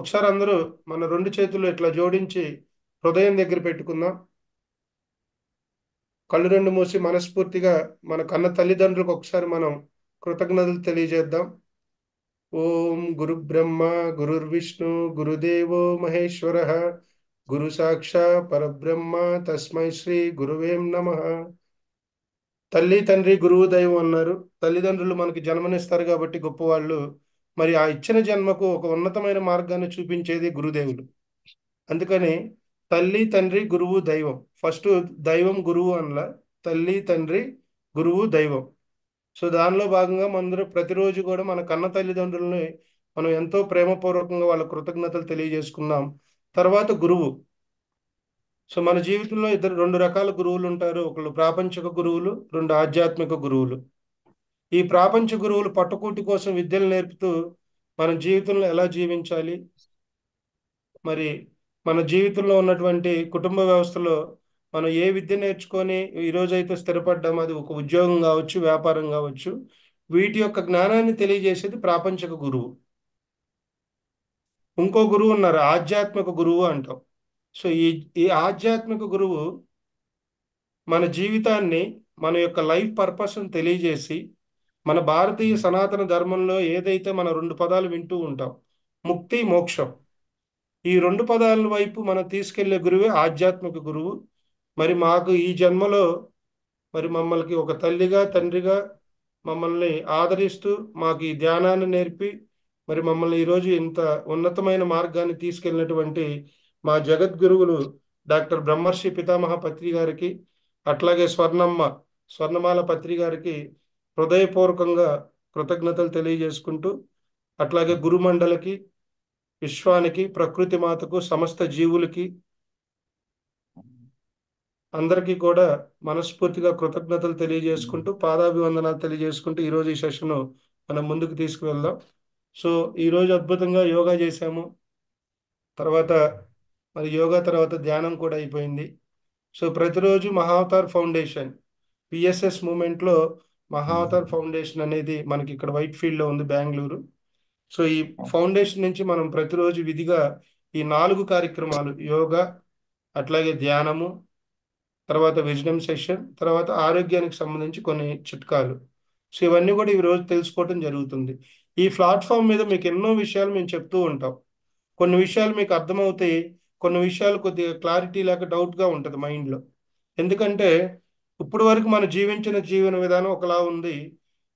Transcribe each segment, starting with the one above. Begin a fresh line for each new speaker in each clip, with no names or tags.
ఒకసారి అందరూ మన రెండు చేతులు ఇట్లా జోడించి హృదయం దగ్గర పెట్టుకుందాం. కళ్ళు రెండు మూసి మనస్ఫూర్తిగా మన కన్న తల్లిదండ్రులకు ఒకసారి మనం కృతజ్ఞతలు తెలియజేద్దాం. ఓం గురు బ్రహ్మ గురుర్విష్ణు గురుదేవో మహేశ్వర గురు సాక్షా పరబ్రహ్మ తస్మై శ్రీ గురువేం నమః. తల్లి తండ్రి గురువు దైవం అన్నారు. తల్లిదండ్రులు మనకి జన్మనిస్తారు కాబట్టి గొప్పవాళ్ళు. మరి ఆ ఇచ్చిన జన్మకు ఒక ఉన్నతమైన మార్గాన్ని చూపించేది గురుదేవులు. అందుకని తల్లి తండ్రి గురువు దైవం. ఫస్ట్ దైవం గురువు అనలా, తల్లి తండ్రి గురువు దైవం. సో దానిలో భాగంగా మనందరూ ప్రతిరోజు కూడా మన కన్న తల్లిదండ్రులని మనం ఎంతో ప్రేమపూర్వకంగా వాళ్ళ కృతజ్ఞతలు తెలియజేసుకున్నాం. తర్వాత గురువు. సో మన జీవితంలో రెండు రకాల గురువులు ఉంటారు. ఒకళ్ళు ప్రాపంచిక గురువులు, రెండు ఆధ్యాత్మిక గురువులు. ఈ ప్రాపంచ గురువులు పట్టుకూటి కోసం విద్యలు నేర్పుతూ మన జీవితంలో ఎలా జీవించాలి, మరి మన జీవితంలో ఉన్నటువంటి కుటుంబ వ్యవస్థలో మనం ఏ విద్య నేర్చుకొని ఈరోజైతే స్థిరపడ్డాం, అది ఒక ఉద్యోగం కావచ్చు, వ్యాపారం కావచ్చు, వీటి యొక్క జ్ఞానాన్ని తెలియజేసేది ప్రాపంచిక గురువు. ఇంకో గురువు ఉన్నారు, ఆధ్యాత్మిక గురువు అంటాం. సో ఈ ఆధ్యాత్మిక గురువు మన జీవితాన్ని, మన యొక్క లైఫ్ పర్పస్ని తెలియజేసి, మన భారతీయ సనాతన ధర్మంలో ఏదైతే మన రెండు పదాలు వింటూ ఉంటాం, ముక్తి మోక్షం, ఈ రెండు పదాల వైపు మనం తీసుకెళ్లే గురువే ఆధ్యాత్మిక గురువు. మరి మాకు ఈ జన్మలో మరి మమ్మల్ని ఒక తల్లిగా తండ్రిగా మమ్మల్ని ఆదరిస్తూ మాకు ఈ ధ్యానాన్ని నేర్పి మరి మమ్మల్ని ఈరోజు ఇంత ఉన్నతమైన మార్గాన్ని తీసుకెళ్ళినటువంటి మా జగద్గురువులు డాక్టర్ బ్రహ్మర్షి పితామహ పత్రి గారికి, అట్లాగే స్వర్ణమాల పత్రి గారికి హృదయపూర్వకంగా కృతజ్ఞతలు తెలియజేసుకుంటూ, అట్లాగే గురుమండలకి, విశ్వానికి, ప్రకృతి మాతకు, సమస్త జీవులకి అందరికీ కూడా మనస్ఫూర్తిగా కృతజ్ఞతలు తెలియజేసుకుంటూ, పాదాభివందనాలు తెలియజేసుకుంటూ ఈరోజు ఈ సెషన్ మనం ముందుకు తీసుకువెళ్దాం. సో ఈరోజు అద్భుతంగా యోగా చేశాము. తర్వాత మరి యోగా తర్వాత ధ్యానం కూడా అయిపోయింది. సో ప్రతిరోజు మహావతార్ ఫౌండేషన్ పిఎస్ఎస్ మూమెంట్లో మహావతార్ ఫౌండేషన్ అనేది మనకి ఇక్కడ వైట్ ఫీల్డ్లో ఉంది, బెంగళూరు. సో ఈ ఫౌండేషన్ నుంచి మనం ప్రతిరోజు విధిగా ఈ 4 కార్యక్రమాలు, యోగా, అట్లాగే ధ్యానము, తర్వాత విజ్డమ్ సెషన్, తర్వాత ఆరోగ్యానికి సంబంధించి కొన్ని చిట్కాలు, సో ఇవన్నీ కూడా ఈ రోజు తెలుసుకోవటం జరుగుతుంది. ఈ ప్లాట్ఫామ్ మీద మీకు ఎన్నో విషయాలు మేము చెప్తూ ఉంటాం. కొన్ని విషయాలు మీకు అర్థమవుతాయి, కొన్ని విషయాలు కొద్దిగా క్లారిటీ లేక డౌట్గా ఉంటుంది మైండ్లో. ఎందుకంటే ఇప్పుడు వరకు మనం జీవించిన జీవన విధానం ఒకలా ఉంది.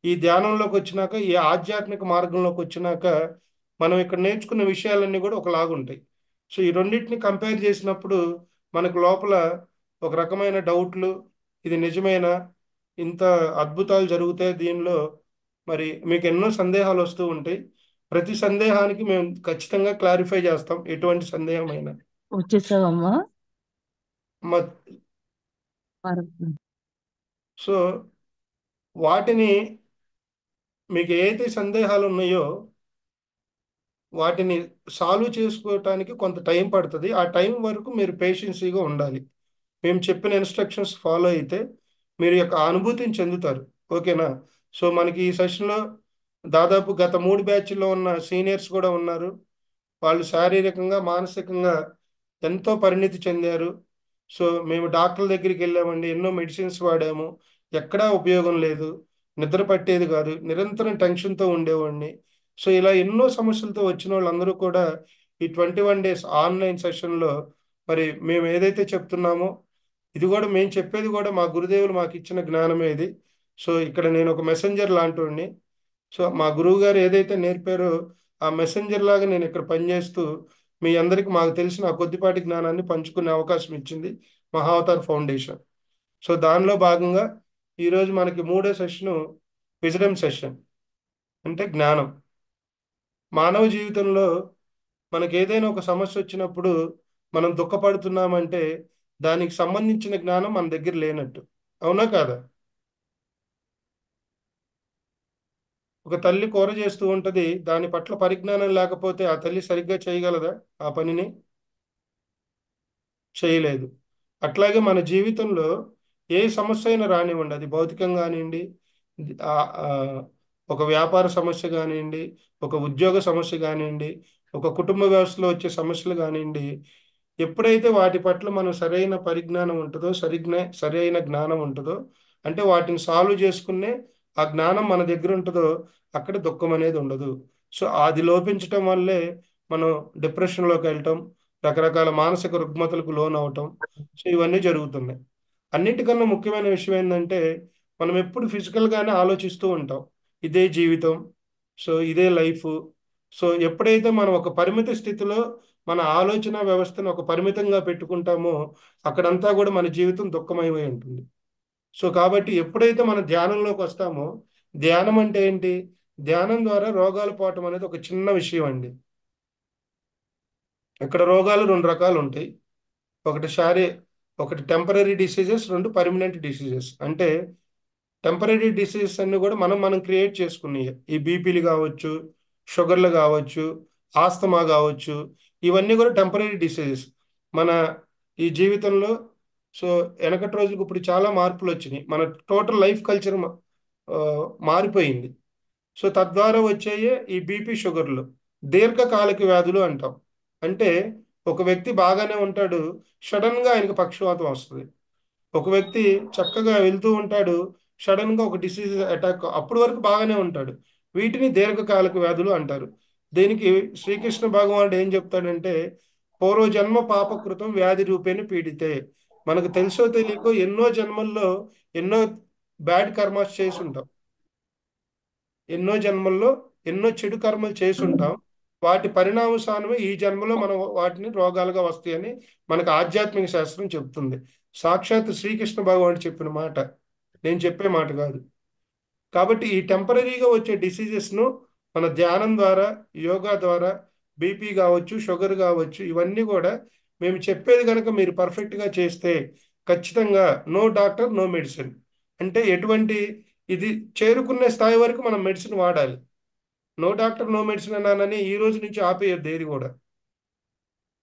ఈ ధ్యానంలోకి వచ్చినాక, ఈ ఆధ్యాత్మిక మార్గంలోకి వచ్చినాక మనం ఇక్కడ నేర్చుకున్న విషయాలన్నీ కూడా ఒకలాగుంటాయి. సో ఈ రెండింటిని కంపేర్ చేసినప్పుడు మనకు లోపల ఒక రకమైన డౌట్లు, ఇది నిజమేనా, ఇంత అద్భుతాలు జరుగుతాయి దీనిలో, మరి మీకు ఎన్నో సందేహాలు వస్తూ ఉంటాయి. ప్రతి సందేహానికి మేము ఖచ్చితంగా క్లారిఫై చేస్తాం, ఎటువంటి సందేహమైనా.
వచ్చేసావమ్మా?
మ- సో వాటిని, మీకు ఏదైతే సందేహాలు ఉన్నాయో వాటిని సాల్వ్ చేసుకోవటానికి కొంత టైం పడుతుంది. ఆ టైం వరకు మీరు పేషెన్సీగా ఉండాలి. మేము చెప్పిన ఇన్స్ట్రక్షన్స్ ఫాలో అయితే మీరు యొక్క అనుభూతిని చెందుతారు. ఓకేనా? సో మనకి ఈ సెషన్లో దాదాపు గత 3 బ్యాచ్ల్లో ఉన్న సీనియర్స్ కూడా ఉన్నారు. వాళ్ళు శారీరకంగా మానసికంగా ఎంతో పరిణితి చెందారు. సో మేము డాక్టర్ల దగ్గరికి వెళ్ళామండి, ఎన్నో మెడిసిన్స్ వాడాము, ఎక్కడా ఉపయోగం లేదు, నిద్ర పట్టేది కాదు, నిరంతరం టెన్షన్తో ఉండేవాడిని. సో ఇలా ఎన్నో సమస్యలతో వచ్చిన వాళ్ళందరూ కూడా ఈ 21 డేస్ ఆన్లైన్ సెషన్లో మరి మేము ఏదైతే చెప్తున్నామో, ఇది కూడా మేము చెప్పేది కూడా మా గురుదేవులు మాకు ఇచ్చిన జ్ఞానమే ఇది. సో ఇక్కడ నేను ఒక మెసెంజర్ లాంటివాడిని. సో మా గురువు గారు ఏదైతే నేర్పారో ఆ మెసెంజర్ లాగా నేను ఇక్కడ పనిచేస్తూ మీ అందరికి మాకు తెలిసిన ఆ కొద్దిపాటి జ్ఞానాన్ని పంచుకునే అవకాశం ఇచ్చింది మహావతార్ ఫౌండేషన్. సో దానిలో భాగంగా ఈరోజు మనకి 3వ సెషను విజడమ్ సెషన్, అంటే జ్ఞానం. మానవ జీవితంలో మనకి ఏదైనా ఒక సమస్య వచ్చినప్పుడు మనం దుఃఖపడుతున్నామంటే దానికి సంబంధించిన జ్ఞానం మన దగ్గర లేనట్టు. అవునా కాదా? ఒక తల్లి కూర చేస్తూ ఉంటది, దాని పట్ల పరిజ్ఞానం లేకపోతే ఆ తల్లి సరిగ్గా చేయగలదా ఆ పనిని? చేయలేదు. అట్లాగే మన జీవితంలో ఏ సమస్య అయినా రానివ్వండి, అది భౌతికంగా కానివ్వండి, ఆ, ఆ, ఒక వ్యాపార సమస్య కానివ్వండి, ఒక ఉద్యోగ సమస్య కానివ్వండి, ఒక కుటుంబ వ్యవస్థలో వచ్చే సమస్యలు కానివ్వండి, ఎప్పుడైతే వాటి పట్ల మనం సరైన పరిజ్ఞానం ఉంటుందో, సరైన జ్ఞానం ఉంటుందో, అంటే వాటిని సాల్వ్ చేసుకునే ఆ జ్ఞానం మన దగ్గర ఉంటుందో, అక్కడ దుఃఖం అనేది ఉండదు. సో అది లోపించటం వల్లే మనం డిప్రెషన్లోకి వెళ్ళటం, రకరకాల మానసిక రుగ్మతలకు లోన్ అవటం, సో ఇవన్నీ జరుగుతున్నాయి. అన్నిటికన్నా ముఖ్యమైన విషయం ఏంటంటే, మనం ఎప్పుడు ఫిజికల్గానే ఆలోచిస్తూ ఉంటాం, ఇదే జీవితం, సో ఇదే లైఫ్. సో ఎప్పుడైతే మనం ఒక పరిమిత స్థితిలో మన ఆలోచన వ్యవస్థను ఒక పరిమితంగా పెట్టుకుంటామో, అక్కడంతా కూడా మన జీవితం దుఃఖమయమై ఉంటుంది. సో కాబట్టి ఎప్పుడైతే మన ధ్యానంలోకి వస్తామో, ధ్యానం అంటే ఏంటి? ధ్యానం ద్వారా రోగాలు పోవటం అనేది ఒక చిన్న విషయం అండి. ఇక్కడ రోగాలు రెండు రకాలు ఉంటాయి. ఒకటి ఒకటి టెంపరీ డిసీజెస్, రెండు పర్మనెంట్ డిసీజెస్. అంటే టెంపరీ డిసీజెస్ అన్ని కూడా మనం క్రియేట్ చేసుకున్నాయి. ఈ బీపీలు కావచ్చు, షుగర్లు కావచ్చు, ఆస్తమా కావచ్చు, ఇవన్నీ కూడా టెంపరీ డిసీజెస్ మన ఈ జీవితంలో. సో వెనకటి రోజులకు ఇప్పుడు చాలా మార్పులు వచ్చినాయి. మన టోటల్ లైఫ్ కల్చర్ మారిపోయింది. సో తద్వారా వచ్చేయే ఈ బీపీ, షుగర్లు దీర్ఘకాలిక వ్యాధులు అంటాం. అంటే ఒక వ్యక్తి బాగానే ఉంటాడు, సడన్ గా ఆయనకు పక్షవాతం వస్తుంది. ఒక వ్యక్తి చక్కగా వెళ్తూ ఉంటాడు, సడన్ గా ఒక డిసీజ్ అటాక్, అప్పటి వరకు బాగానే ఉంటాడు. వీటిని దీర్ఘకాలిక వ్యాధులు అంటారు. దీనికి శ్రీకృష్ణ భగవానుడు ఏం చెప్తాడంటే, పూర్వజన్మ పాపకృతం వ్యాధి రూపేణ పీడితే. మనకు తెలుసో తెలియకో ఎన్నో జన్మల్లో ఎన్నో బ్యాడ్ కర్మాస్ చేసి ఉంటాం. ఎన్నో జన్మల్లో ఎన్నో చెడు కర్మలు చేసి ఉంటాం. వాటి పరిణామసానమే ఈ జన్మలో మనం వాటిని రోగాలుగా వస్తాయని మనకు ఆధ్యాత్మిక శాస్త్రం చెప్తుంది. సాక్షాత్ శ్రీకృష్ణ భగవానుడు చెప్పిన మాట, నేను చెప్పే మాట కాదు. కాబట్టి ఈ టెంపరీగా వచ్చే డిసీజెస్ను మన ధ్యానం ద్వారా, యోగా ద్వారా, బీపీ కావచ్చు, షుగర్ కావచ్చు, ఇవన్నీ కూడా మేము చెప్పేది కనుక మీరు పర్ఫెక్ట్గా చేస్తే ఖచ్చితంగా నో డాక్టర్ నో మెడిసిన్. అంటే ఎటువంటి ఇది చేరుకునే స్థాయి వరకు మనం మెడిసిన్ వాడాలి. నో డాక్టర్ నో మెడిసిన్ అన్నానని ఈ రోజు నుంచి ఆపేయద్దు ఏది కూడా.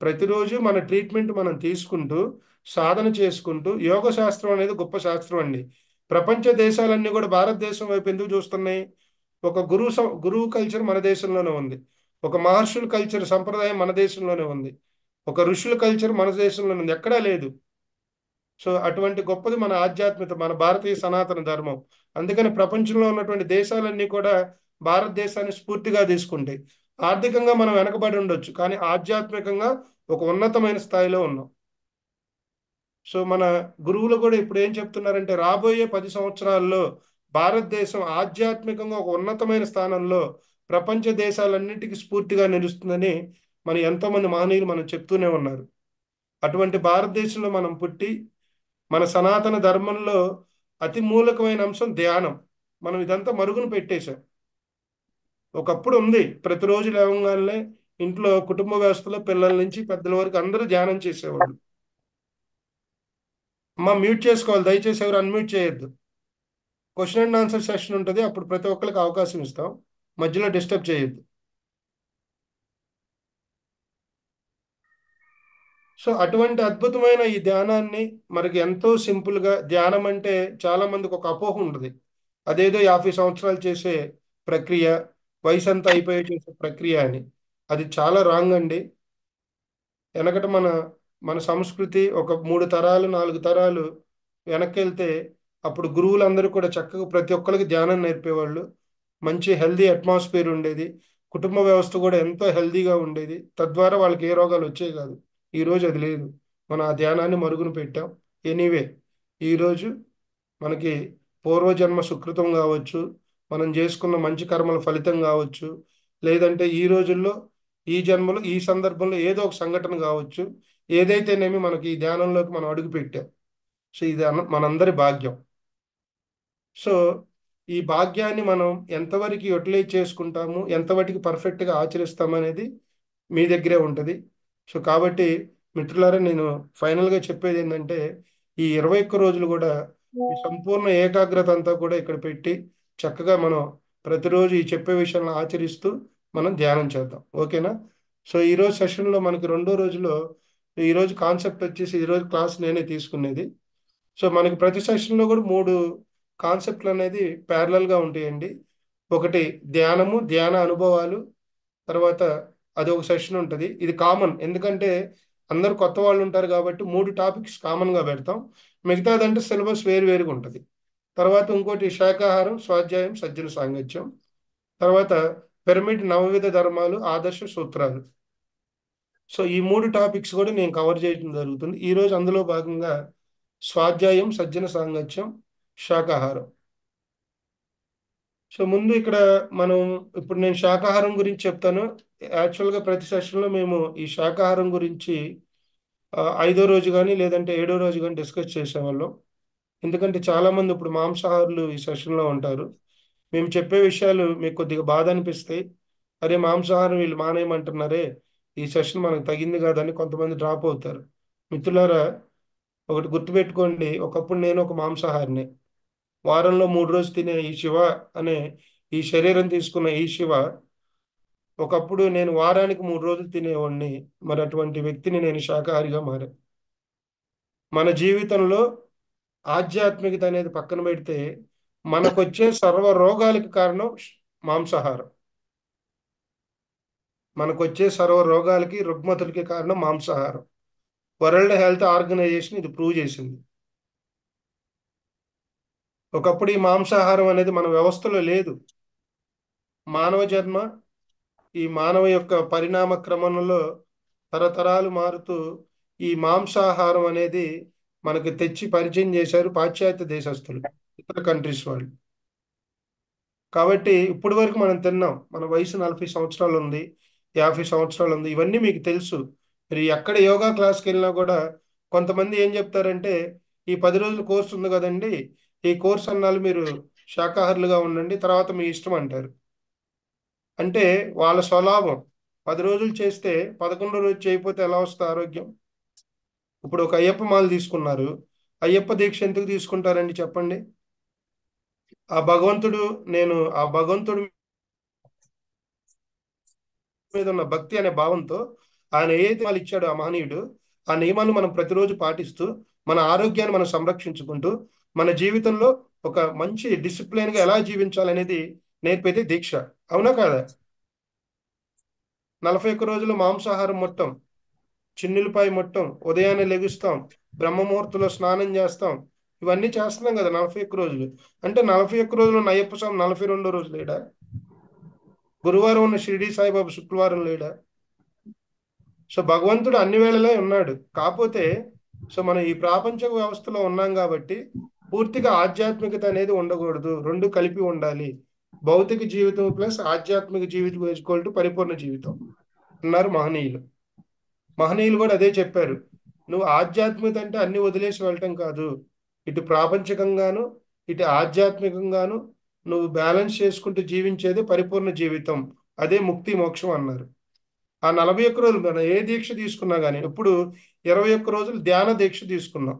ప్రతిరోజు మన ట్రీట్మెంట్ మనం తీసుకుంటూ, సాధన చేసుకుంటూ, యోగ శాస్త్రం అనేది గొప్ప శాస్త్రం అండి. ప్రపంచ దేశాలన్నీ కూడా భారతదేశం వైపు ఎందుకు చూస్తున్నాయి? ఒక గురువు కల్చర్ మన దేశంలోనే ఉంది. ఒక మహర్షుల కల్చర్ సంప్రదాయం మన దేశంలోనే ఉంది. ఒక ఋషుల కల్చర్ మన దేశంలోనే ఉంది, ఎక్కడా లేదు. సో అటువంటి గొప్పది మన ఆధ్యాత్మికత, మన భారతీయ సనాతన ధర్మం. అందుకని ప్రపంచంలో ఉన్నటువంటి దేశాలన్నీ కూడా భారతదేశాన్ని స్ఫూర్తిగా తీసుకుంటాయి. ఆర్థికంగా మనం వెనకబడి ఉండొచ్చు, కానీ ఆధ్యాత్మికంగా ఒక ఉన్నతమైన స్థాయిలో ఉన్నాం. సో మన గురువులు కూడా ఇప్పుడు ఏం చెప్తున్నారంటే, రాబోయే 10 సంవత్సరాల్లో భారతదేశం ఆధ్యాత్మికంగా ఒక ఉన్నతమైన స్థానంలో ప్రపంచ దేశాలన్నిటికీ స్ఫూర్తిగా నిలుస్తుందని మన ఎంతో మంది మహనీయులు మనం చెప్తూనే ఉన్నారు. అటువంటి భారతదేశంలో మనం పుట్టి, మన సనాతన ధర్మంలో అతి మూలకమైన అంశం ధ్యానం. మనం ఇదంతా మరుగున పెట్టేశాం. ఒకప్పుడు ఉంది, ప్రతిరోజు లేవగానే ఇంట్లో కుటుంబ వ్యవస్థలో పిల్లల నుంచి పెద్దల వరకు అందరూ ధ్యానం చేసేవాళ్ళు. అమ్మ మ్యూట్ చేసుకోవాలి దయచేసి, ఎవరు అన్మ్యూట్ చేయొద్దు. క్వశ్చన్ అండ్ ఆన్సర్ సెషన్ ఉంటుంది, అప్పుడు ప్రతి ఒక్కరికి అవకాశం ఇస్తాం, మధ్యలో డిస్టర్బ్ చేయొద్దు. సో అటువంటి అద్భుతమైన ఈ ధ్యానాన్ని మనకి ఎంతో సింపుల్గా, ధ్యానం అంటే చాలా మందికి ఒక అపోహ ఉంటుంది, అదేదో 50 సంవత్సరాలు చేసే ప్రక్రియ, వయసు అంతా అయిపోయి చేసే ప్రక్రియ అని. అది చాలా రాంగ్ అండి. వెనకట మన మన సంస్కృతి ఒక 3 తరాలు 4 తరాలు వెనక్కి వెళ్తే, అప్పుడు గురువులందరూ కూడా చక్కగా ప్రతి ఒక్కరికి ధ్యానం నేర్పేవాళ్ళు. మంచి హెల్దీ అట్మాస్ఫియర్ ఉండేది. కుటుంబ వ్యవస్థ కూడా ఎంతో హెల్దీగా ఉండేది. తద్వారా వాళ్ళకి ఏ రోగాలు వచ్చేవి కాదు. ఈరోజు అది లేదు. మనం ఆ ధ్యానాన్ని మరుగున పెట్టాం. ఎనీవే, ఈరోజు మనకి పూర్వజన్మ సుకృతం కావచ్చు, మనం చేసుకున్న మంచి కర్మల ఫలితం కావచ్చు, లేదంటే ఈ రోజుల్లో ఈ జన్మలో ఈ సందర్భంలో ఏదో ఒక సంఘటన కావచ్చు, ఏదైతేనేమి మనకి ఈ ధ్యానంలోకి మనం అడుగు పెట్టాం. సో ఇది మనందరి భాగ్యం. సో ఈ భాగ్యాన్ని మనం ఎంతవరకు యూటిలైజ్ చేసుకుంటాము, ఎంతవరకు పర్ఫెక్ట్గా ఆచరిస్తాము అనేది మీ దగ్గరే ఉంటుంది. సో కాబట్టి మిత్రులారా, నేను ఫైనల్గా చెప్పేది ఏంటంటే, ఈ 21 రోజులు కూడా ఈ సంపూర్ణ ఏకాగ్రత అంతా కూడా ఇక్కడ పెట్టి చక్కగా మనం ప్రతిరోజు ఈ చెప్పే విషయాలను ఆచరిస్తూ మనం ధ్యానం చేద్దాం. ఓకేనా? సో ఈరోజు సెషన్లో మనకి రెండో రోజులో ఈరోజు కాన్సెప్ట్ వచ్చేసి, ఈరోజు క్లాస్ నేనే తీసుకునేది. సో మనకి ప్రతి సెషన్లో కూడా 3 కాన్సెప్ట్లు అనేది ప్యారలల్గా ఉంటాయండి. ఒకటి ధ్యానము, ధ్యాన అనుభవాలు, తర్వాత అది ఒక సెషన్ ఉంటుంది. ఇది కామన్, ఎందుకంటే అందరు కొత్త వాళ్ళు ఉంటారు కాబట్టి 3 టాపిక్స్ కామన్గా పెడతాం. మిగతాదంటే సిలబస్ వేరు వేరుగా ఉంటుంది. తర్వాత ఇంకోటి శాకాహారం, స్వాధ్యాయం, సజ్జన సాంగత్యం. తర్వాత పిరమిడ్, నవవిధ ధర్మాలు, ఆదర్శ సూత్రాలు. సో ఈ 3 టాపిక్స్ కూడా నేను కవర్ చేయడం జరుగుతుంది. ఈరోజు అందులో భాగంగా స్వాధ్యాయం, సజ్జన సాంగత్యం, శాకాహారం. సో ముందు ఇక్కడ మనం, ఇప్పుడు నేను శాకాహారం గురించి చెప్తాను. యాక్చువల్గా ప్రతి సెషన్లో మేము ఈ శాకాహారం గురించి 5వ రోజు కానీ లేదంటే 7వ రోజు కానీ డిస్కస్ చేసేవాళ్ళం. ఎందుకంటే చాలామంది ఇప్పుడు మాంసాహారులు ఈ సెషన్లో ఉంటారు. మేము చెప్పే విషయాలు మీకు కొద్దిగా బాధ అనిపిస్తాయి. అరే మాంసాహారం వీళ్ళు మానేయమంటున్నారే, ఈ సెషన్ మనకు తగింది కాదని కొంతమంది డ్రాప్ అవుతారు. మిత్రులారా, ఒకటి గుర్తుపెట్టుకోండి, ఒకప్పుడు నేను ఒక మాంసాహారిని. వారంలో 3 రోజు తినే ఈ శివ అనే ఈ శరీరం తీసుకున్న ఈ శివ, ఒకప్పుడు నేను వారానికి 3 రోజులు తినేవాడిని. మరి అటువంటి వ్యక్తిని నేను శాకాహారిగా మారాను. మన జీవితంలో ఆధ్యాత్మికత అనేది పక్కన పెడితే మనకొచ్చే సర్వ రోగాలకు కారణం మాంసాహారం. మనకొచ్చే సర్వ రోగాలకి, రుగ్మతులకి కారణం మాంసాహారం. వరల్డ్ హెల్త్ ఆర్గనైజేషన్ ఇది ప్రూవ్ చేసింది. ఒకప్పుడు ఈ మాంసాహారం అనేది మన వ్యవస్థలో లేదు. మానవ జన్మ, ఈ మానవ యొక్క పరిణామ క్రమంలో తరతరాలు మారుతూ ఈ మాంసాహారం అనేది మనకి తెచ్చి పరిచయం చేశారు పాశ్చాత్య దేశస్తులు, ఇతర కంట్రీస్ వాళ్ళు. కాబట్టి ఇప్పటి వరకు మనం తిన్నాం. మన వయసు 40 సంవత్సరాలు ఉంది, 50 సంవత్సరాలు ఉంది, ఇవన్నీ మీకు తెలుసు. మీరు ఎక్కడ యోగా క్లాస్కి వెళ్ళినా కూడా కొంతమంది ఏం చెప్తారంటే, ఈ 10 రోజుల కోర్సు ఉంది కదండి, ఈ కోర్స్ అన్నాళ్ళు మీరు శాకాహారులుగా ఉండండి, తర్వాత మీ ఇష్టం అంటారు. అంటే వాళ్ళ స్వలాభం. 10 రోజులు చేస్తే 11వ రోజు చేయకపోతే ఎలా వస్తుంది ఆరోగ్యం? ఇప్పుడు ఒక అయ్యప్ప మాల తీసుకున్నారు. అయ్యప్ప దీక్ష ఎందుకు తీసుకుంటారండి చెప్పండి? ఆ భగవంతుడు, నేను ఆ భగవంతుడు మీద ఉన్న భక్తి అనే భావంతో ఆయన ఏ నియమాలు ఇచ్చాడో ఆ మహనీయుడు, ఆ నియమాలను మనం ప్రతిరోజు పాటిస్తూ మన ఆరోగ్యాన్ని మనం సంరక్షించుకుంటూ మన జీవితంలో ఒక మంచి డిసిప్లిన్ గా ఎలా జీవించాలనేది నేర్పేది దీక్ష. అవునా కాదా? 41 రోజులు మాంసాహారం మొత్తం, చిన్నులపై మొత్తం, ఉదయాన్నే లెగుస్తాం, బ్రహ్మముహూర్తంలో స్నానం చేస్తాం, ఇవన్నీ చేస్తున్నాం కదా 41 రోజులు. అంటే 41 రోజులు ఉన్న అయ్యప్ప స్వామి 42వ రోజు లేడా? గురువారం ఉన్న షిరిడి సాయిబాబా శుక్రవారం లేడా? సో భగవంతుడు అన్ని వేళలా ఉన్నాడు. కాకపోతే సో మనం ఈ ప్రాపంచ వ్యవస్థలో ఉన్నాం కాబట్టి పూర్తిగా ఆధ్యాత్మికత అనేది ఉండకూడదు, రెండు కలిపి ఉండాలి. భౌతిక జీవితం ప్లస్ ఆధ్యాత్మిక జీవితం ఈక్వల్ టు పరిపూర్ణ జీవితం అన్నారు మహనీయులు. మహనీయులు కూడా అదే చెప్పారు. నువ్వు ఆధ్యాత్మికత అంటే అన్ని వదిలేసి వెళ్ళటం కాదు, ఇటు ప్రాపంచికంగాను ఇటు ఆధ్యాత్మికంగాను నువ్వు బ్యాలెన్స్ చేసుకుంటూ జీవించేది పరిపూర్ణ జీవితం, అదే ముక్తి మోక్షం అన్నారు. ఆ 41 రోజులు మనం ఏ దీక్ష తీసుకున్నా కానీ, ఇప్పుడు 21 రోజులు ధ్యాన దీక్ష తీసుకున్నాం.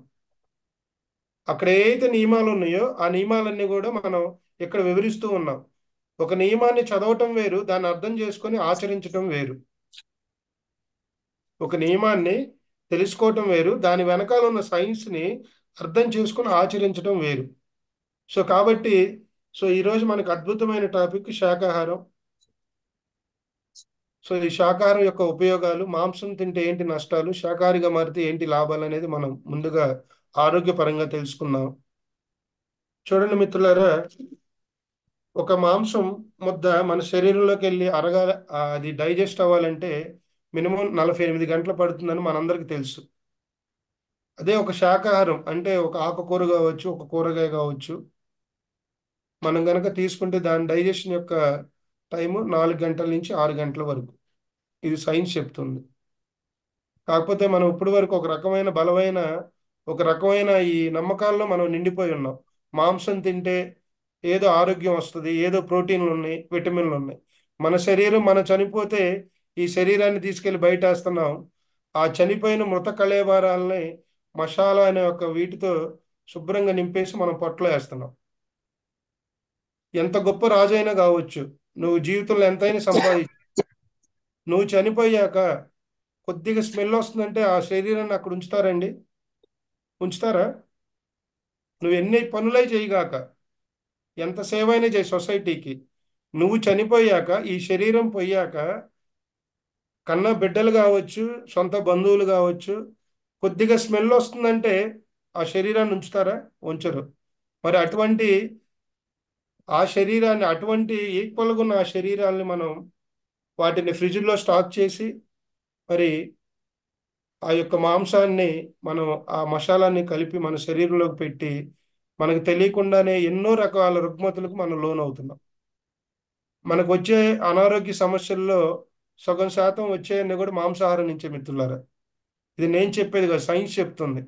అక్కడ ఏదైతే నియమాలు ఉన్నాయో ఆ నియమాలన్నీ కూడా మనం ఇక్కడ వివరిస్తూ ఉన్నాం. ఒక నియమాన్ని చదవటం వేరు, దాన్ని అర్థం చేసుకొని ఆచరించటం వేరు. ఒక నియమాన్ని తెలుసుకోవటం వేరు, దాని వెనకాల ఉన్న సైన్స్ని అర్థం చేసుకొని ఆచరించడం వేరు. సో కాబట్టి సో ఈరోజు మనకు అద్భుతమైన టాపిక్ శాకాహారం. సో ఈ శాకాహారం యొక్క ఉపయోగాలు, మాంసం తింటే ఏంటి నష్టాలు, శాకాహారిగా మారితే ఏంటి లాభాలు అనేది మనం ముందుగా ఆరోగ్యపరంగా తెలుసుకుందాం. చూడండి మిత్రులారా, ఒక మాంసం ముద్ద మన శరీరంలోకి వెళ్ళి అరగాల, అది డైజెస్ట్ అవ్వాలంటే మినిమం 48 గంటలు పడుతుందని మనందరికీ తెలుసు. అదే ఒక శాకాహారం అంటే ఒక ఆకుకూర కావచ్చు, ఒక కూరగాయ కావచ్చు, మనం గనక తీసుకుంటే దాని డైజెషన్ యొక్క టైము 4 గంటల నుంచి 6 గంటల వరకు, ఇది సైన్స్ చెప్తుంది. కాకపోతే మనం ఇప్పటి వరకు ఒక రకమైన ఈ నమ్మకాల్లో మనం నిండిపోయి ఉన్నాం. మాంసం తింటే ఏదో ఆరోగ్యం వస్తుంది, ఏదో ప్రోటీన్లు ఉన్నాయి, విటమిన్లు ఉన్నాయి. మన శరీరం మనం చనిపోతే ఈ శరీరాన్ని తీసుకెళ్లి బయట వేస్తున్నాం. ఆ చనిపోయిన మృత కళేబరాలని మసాలా అనే ఒక వీటితో శుభ్రంగా నింపేసి మనం పొట్టలో వేస్తున్నాం. ఎంత గొప్ప రాజు అయినా కావచ్చు, నువ్వు జీవితంలో ఎంతైనా సంపాదించు, నువ్వు చనిపోయాక కొద్దిగా స్మెల్ వస్తుందంటే ఆ శరీరాన్ని అక్కడ ఉంచుతారండి? ఉంచుతారా? నువ్వు ఎన్ని పనులై చేయగాక, ఎంత సేవ అయినా చేయి సొసైటీకి, నువ్వు చనిపోయాక ఈ శరీరం పోయాక కన్న బిడ్డలు కావచ్చు, సొంత బంధువులు కావచ్చు, కొద్దిగా స్మెల్ వస్తుందంటే ఆ శరీరాన్ని ఉంచుతారా? ఉంచరు. మరి ఆ శరీరాన్ని, అటువంటి ఈక్వల్గా ఉన్న ఆ శరీరాన్ని మనం వాటిని ఫ్రిడ్జ్లో స్టాక్ చేసి, మరి ఆ యొక్క మాంసాన్ని మనం ఆ మసాలాన్ని కలిపి మన శరీరంలోకి పెట్టి, మనకు తెలియకుండానే ఎన్నో రకాల రుగ్మతులకు మనం లోనవుతున్నాం. మనకు వచ్చే అనారోగ్య సమస్యల్లో సగం శాతం వచ్చేయన్నీ కూడా మాంసాహారం నుంచే, మిత్రులారా. ఇది నేను చెప్పేది కాదు, సైన్స్ చెప్తుంది.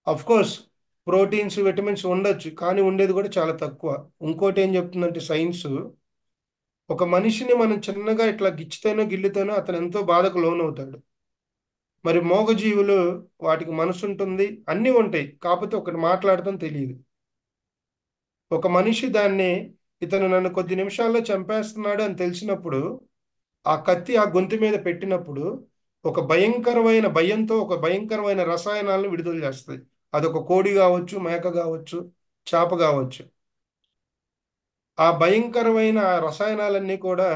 అఫ్ కోర్స్ ప్రోటీన్స్, విటమిన్స్ ఉండొచ్చు, కానీ ఉండేది కూడా చాలా తక్కువ. ఇంకోటి ఏం చెప్తుందంటే సైన్స్, ఒక మనిషిని మనం చిన్నగా ఇట్లా గిచ్చితేనో గిల్లితేనో అతను ఎంతో బాధకు లోనవుతాడు. మరి మూగజీవులు, వాటికి మనసు ఉంటుంది, అన్నీ ఉంటాయి, కాకపోతే ఒకటి మాట్లాడటం తెలియదు. ఒక మనిషి దాన్ని, ఇతను నన్ను కొద్ది నిమిషాల్లో చంపేస్తున్నాడు అని తెలిసినప్పుడు ఆ కత్తి ఆ గొంతు మీద పెట్టినప్పుడు ఒక భయంకరమైన భయంతో ఒక భయంకరమైన రసాయనాలను విడుదల చేస్తుంది. అదొక కోడి కావచ్చు, మేక కావచ్చు, చేప కావచ్చు. ఆ భయంకరమైన ఆ రసాయనాలన్నీ కూడా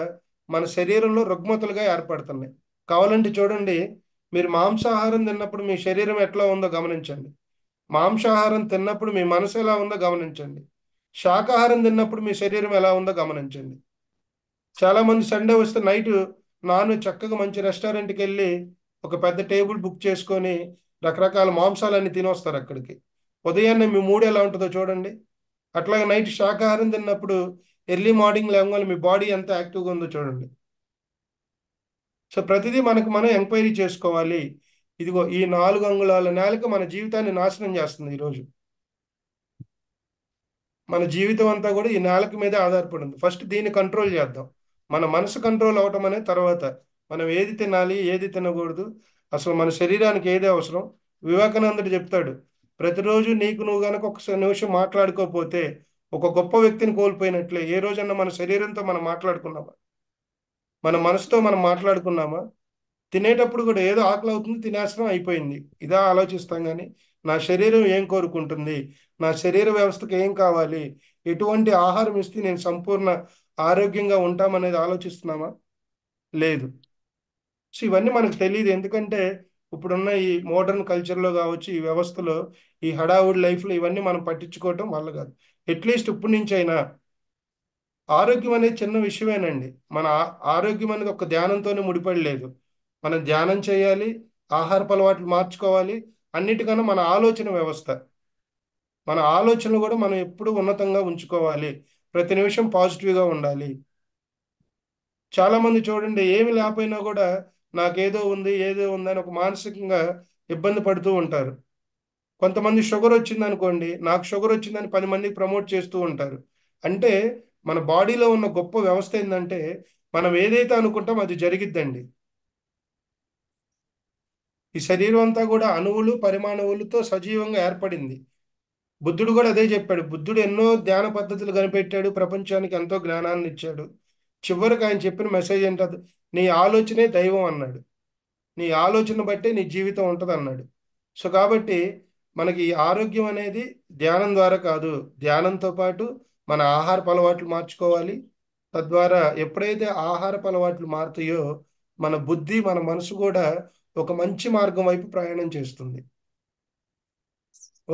మన శరీరంలో రుగ్మతలుగా ఏర్పడుతున్నాయి. కావాలంటే చూడండి, మీరు మాంసాహారం తిన్నప్పుడు మీ శరీరం ఎట్లా ఉందో గమనించండి. మాంసాహారం తిన్నప్పుడు మీ మనసు ఎలా ఉందో గమనించండి. శాకాహారం తిన్నప్పుడు మీ శరీరం ఎలా ఉందో గమనించండి. చాలా మంది సండే వస్తే నైట్ చక్కగా మంచి రెస్టారెంట్కి వెళ్ళి ఒక పెద్ద టేబుల్ బుక్ చేసుకొని రకరకాల మాంసాలన్నీ తినొస్తారు అక్కడికి. ఉదయాన్నే మీ మూడు ఎలా ఉంటుందో చూడండి. అట్లాగే నైట్ శాకాహారం తిన్నప్పుడు ఎర్లీ మార్నింగ్ లేవగానే మీ బాడీ ఎంత యాక్టివ్గా ఉందో చూడండి. సో ప్రతిదీ మనకు మనం ఎంక్వైరీ చేసుకోవాలి. ఇదిగో ఈ 4 అంగుళాల నేలకు మన జీవితాన్ని నాశనం చేస్తుంది ఈరోజు. మన జీవితం అంతా కూడా ఈ నేలకి మీదే ఆధారపడి ఉంది. ఫస్ట్ దీన్ని కంట్రోల్ చేద్దాం. మన మనసు కంట్రోల్ అవటం అనే తర్వాత మనం ఏది తినాలి, ఏది తినకూడదు, అసలు మన శరీరానికి ఏది అవసరం. వివేకానందుడు చెప్తాడు, ప్రతిరోజు నీకు నువ్వు గనక ఒక నిమిషం మాట్లాడుకోకపోతే ఒక గొప్ప వ్యక్తిని కోల్పోయినట్లే. ఏ రోజన్నా మన శరీరంతో మనం మాట్లాడుకున్నామా? మన మనసుతో మనం మాట్లాడుకున్నామా? తినేటప్పుడు కూడా ఏదో ఆకలి అవుతుంది, తినేస్తాం, అయిపోయింది. ఇదా ఆలోచిస్తాం కానీ నా శరీరం ఏం కోరుకుంటుంది, నా శరీర వ్యవస్థకు ఏం కావాలి, ఎటువంటి ఆహారం ఇస్తే నేను సంపూర్ణ ఆరోగ్యంగా ఉంటామనేది ఆలోచిస్తున్నామా? లేదు. సో ఇవన్నీ మనకు తెలియదు. ఎందుకంటే ఇప్పుడున్న ఈ మోడర్న్ కల్చర్లో కావచ్చు, ఈ వ్యవస్థలో, ఈ హడావుడి లైఫ్లో ఇవన్నీ మనం పట్టించుకోవటం వల్ల కాదు. అట్లీస్ట్ ఇప్పటి నుంచి అయినా, ఆరోగ్యం అనేది చిన్న విషయమేనండి. మన ఆరోగ్యం అనేది ఒక ధ్యానంతోనే ముడిపడి లేదు. మనం ధ్యానం చేయాలి, ఆహారపు అలవాట్లు మార్చుకోవాలి. అన్నిటికన్నా మన ఆలోచన వ్యవస్థ, మన ఆలోచనలు కూడా మనం ఎప్పుడూ ఉన్నతంగా ఉంచుకోవాలి. ప్రతి నిమిషం పాజిటివ్గా ఉండాలి. చాలా మంది చూడండి, ఏమి లేకపోయినా కూడా నాకేదో ఉంది, ఏదో ఉంది అని ఒక మానసికంగా ఇబ్బంది పడుతూ ఉంటారు. కొంతమంది షుగర్ వచ్చింది అనుకోండి, నాకు షుగర్ వచ్చిందని 10 మందికి ప్రమోట్ చేస్తూ ఉంటారు. అంటే మన బాడీలో ఉన్న గొప్ప వ్యవస్థ ఏంటంటే, మనం ఏదైతే అనుకుంటాం అది జరిగిద్దండి. ఈ శరీరం అంతా కూడా అణువులు, పరిమాణువులతో సజీవంగా ఏర్పడింది. బుద్ధుడు కూడా అదే చెప్పాడు. బుద్ధుడు ఎన్నో ధ్యాన పద్ధతులు కనిపెట్టాడు, ప్రపంచానికి ఎంతో జ్ఞానాన్ని ఇచ్చాడు. చివరికి ఆయన చెప్పిన మెసేజ్ ఏంటది? నీ ఆలోచనే దైవం అన్నాడు. నీ ఆలోచన బట్టే నీ జీవితం ఉంటుంది అన్నాడు. సో కాబట్టి మనకి ఈ ఆరోగ్యం అనేది ధ్యానం ద్వారా కాదు, ధ్యానంతో పాటు మన ఆహారపు అలవాట్లు మార్చుకోవాలి. తద్వారా ఎప్పుడైతే ఆహారపు అలవాట్లు మారుతాయో మన బుద్ధి, మన మనసు కూడా ఒక మంచి మార్గం వైపు ప్రయాణం చేస్తుంది.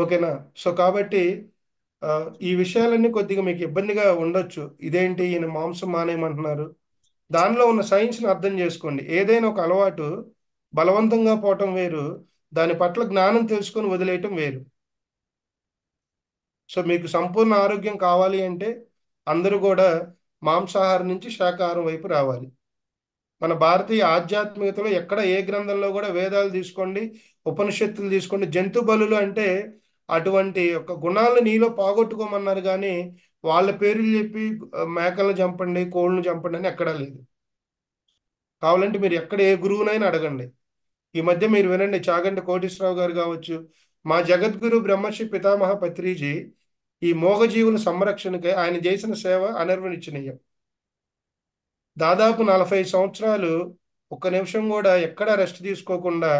ఓకేనా? సో కాబట్టి ఆ, ఈ విషయాలన్నీ కొద్దిగా మీకు ఇబ్బందిగా ఉండొచ్చు. ఇదేంటి ఈయన మాంసం మానేయమంటున్నారు? దానిలో ఉన్న సైన్స్ని అర్థం చేసుకోండి. ఏదైనా ఒక అలవాటు బలవంతంగా పోవటం వేరు, దాని పట్ల జ్ఞానం తెలుసుకొని వదిలేయటం వేరు. సో మీకు సంపూర్ణ ఆరోగ్యం కావాలి అంటే అందరూ కూడా మాంసాహారం నుంచి శాకాహారం వైపు రావాలి. మన భారతీయ ఆధ్యాత్మికతలో ఎక్కడ ఏ గ్రంథంలో కూడా, వేదాలు తీసుకోండి, ఉపనిషత్తులు తీసుకోండి, జంతు బలులు అంటే అటువంటి ఒక గుణాలను నీలో పోగొట్టుకోమన్నారు కానీ వాళ్ళ పేర్లు చెప్పి మేకలను చంపండి, కోళ్ళను చంపండి అని ఎక్కడా లేదు. కావాలంటే మీరు ఎక్కడ ఏ గురువునైనా అడగండి. ఈ మధ్య మీరు వినండి, చాగంటి కోటేశ్వరరావు గారు కావచ్చు, మా జగద్గురు బ్రహ్మర్షి పితామహ పత్రిజీ ఈ మోగజీవుల సంరక్షణకై ఆయన చేసిన సేవ అనిర్వచనీయం. దాదాపు 40 సంవత్సరాలు ఒక్క నిమిషం కూడా ఎక్కడా రెస్ట్ తీసుకోకుండా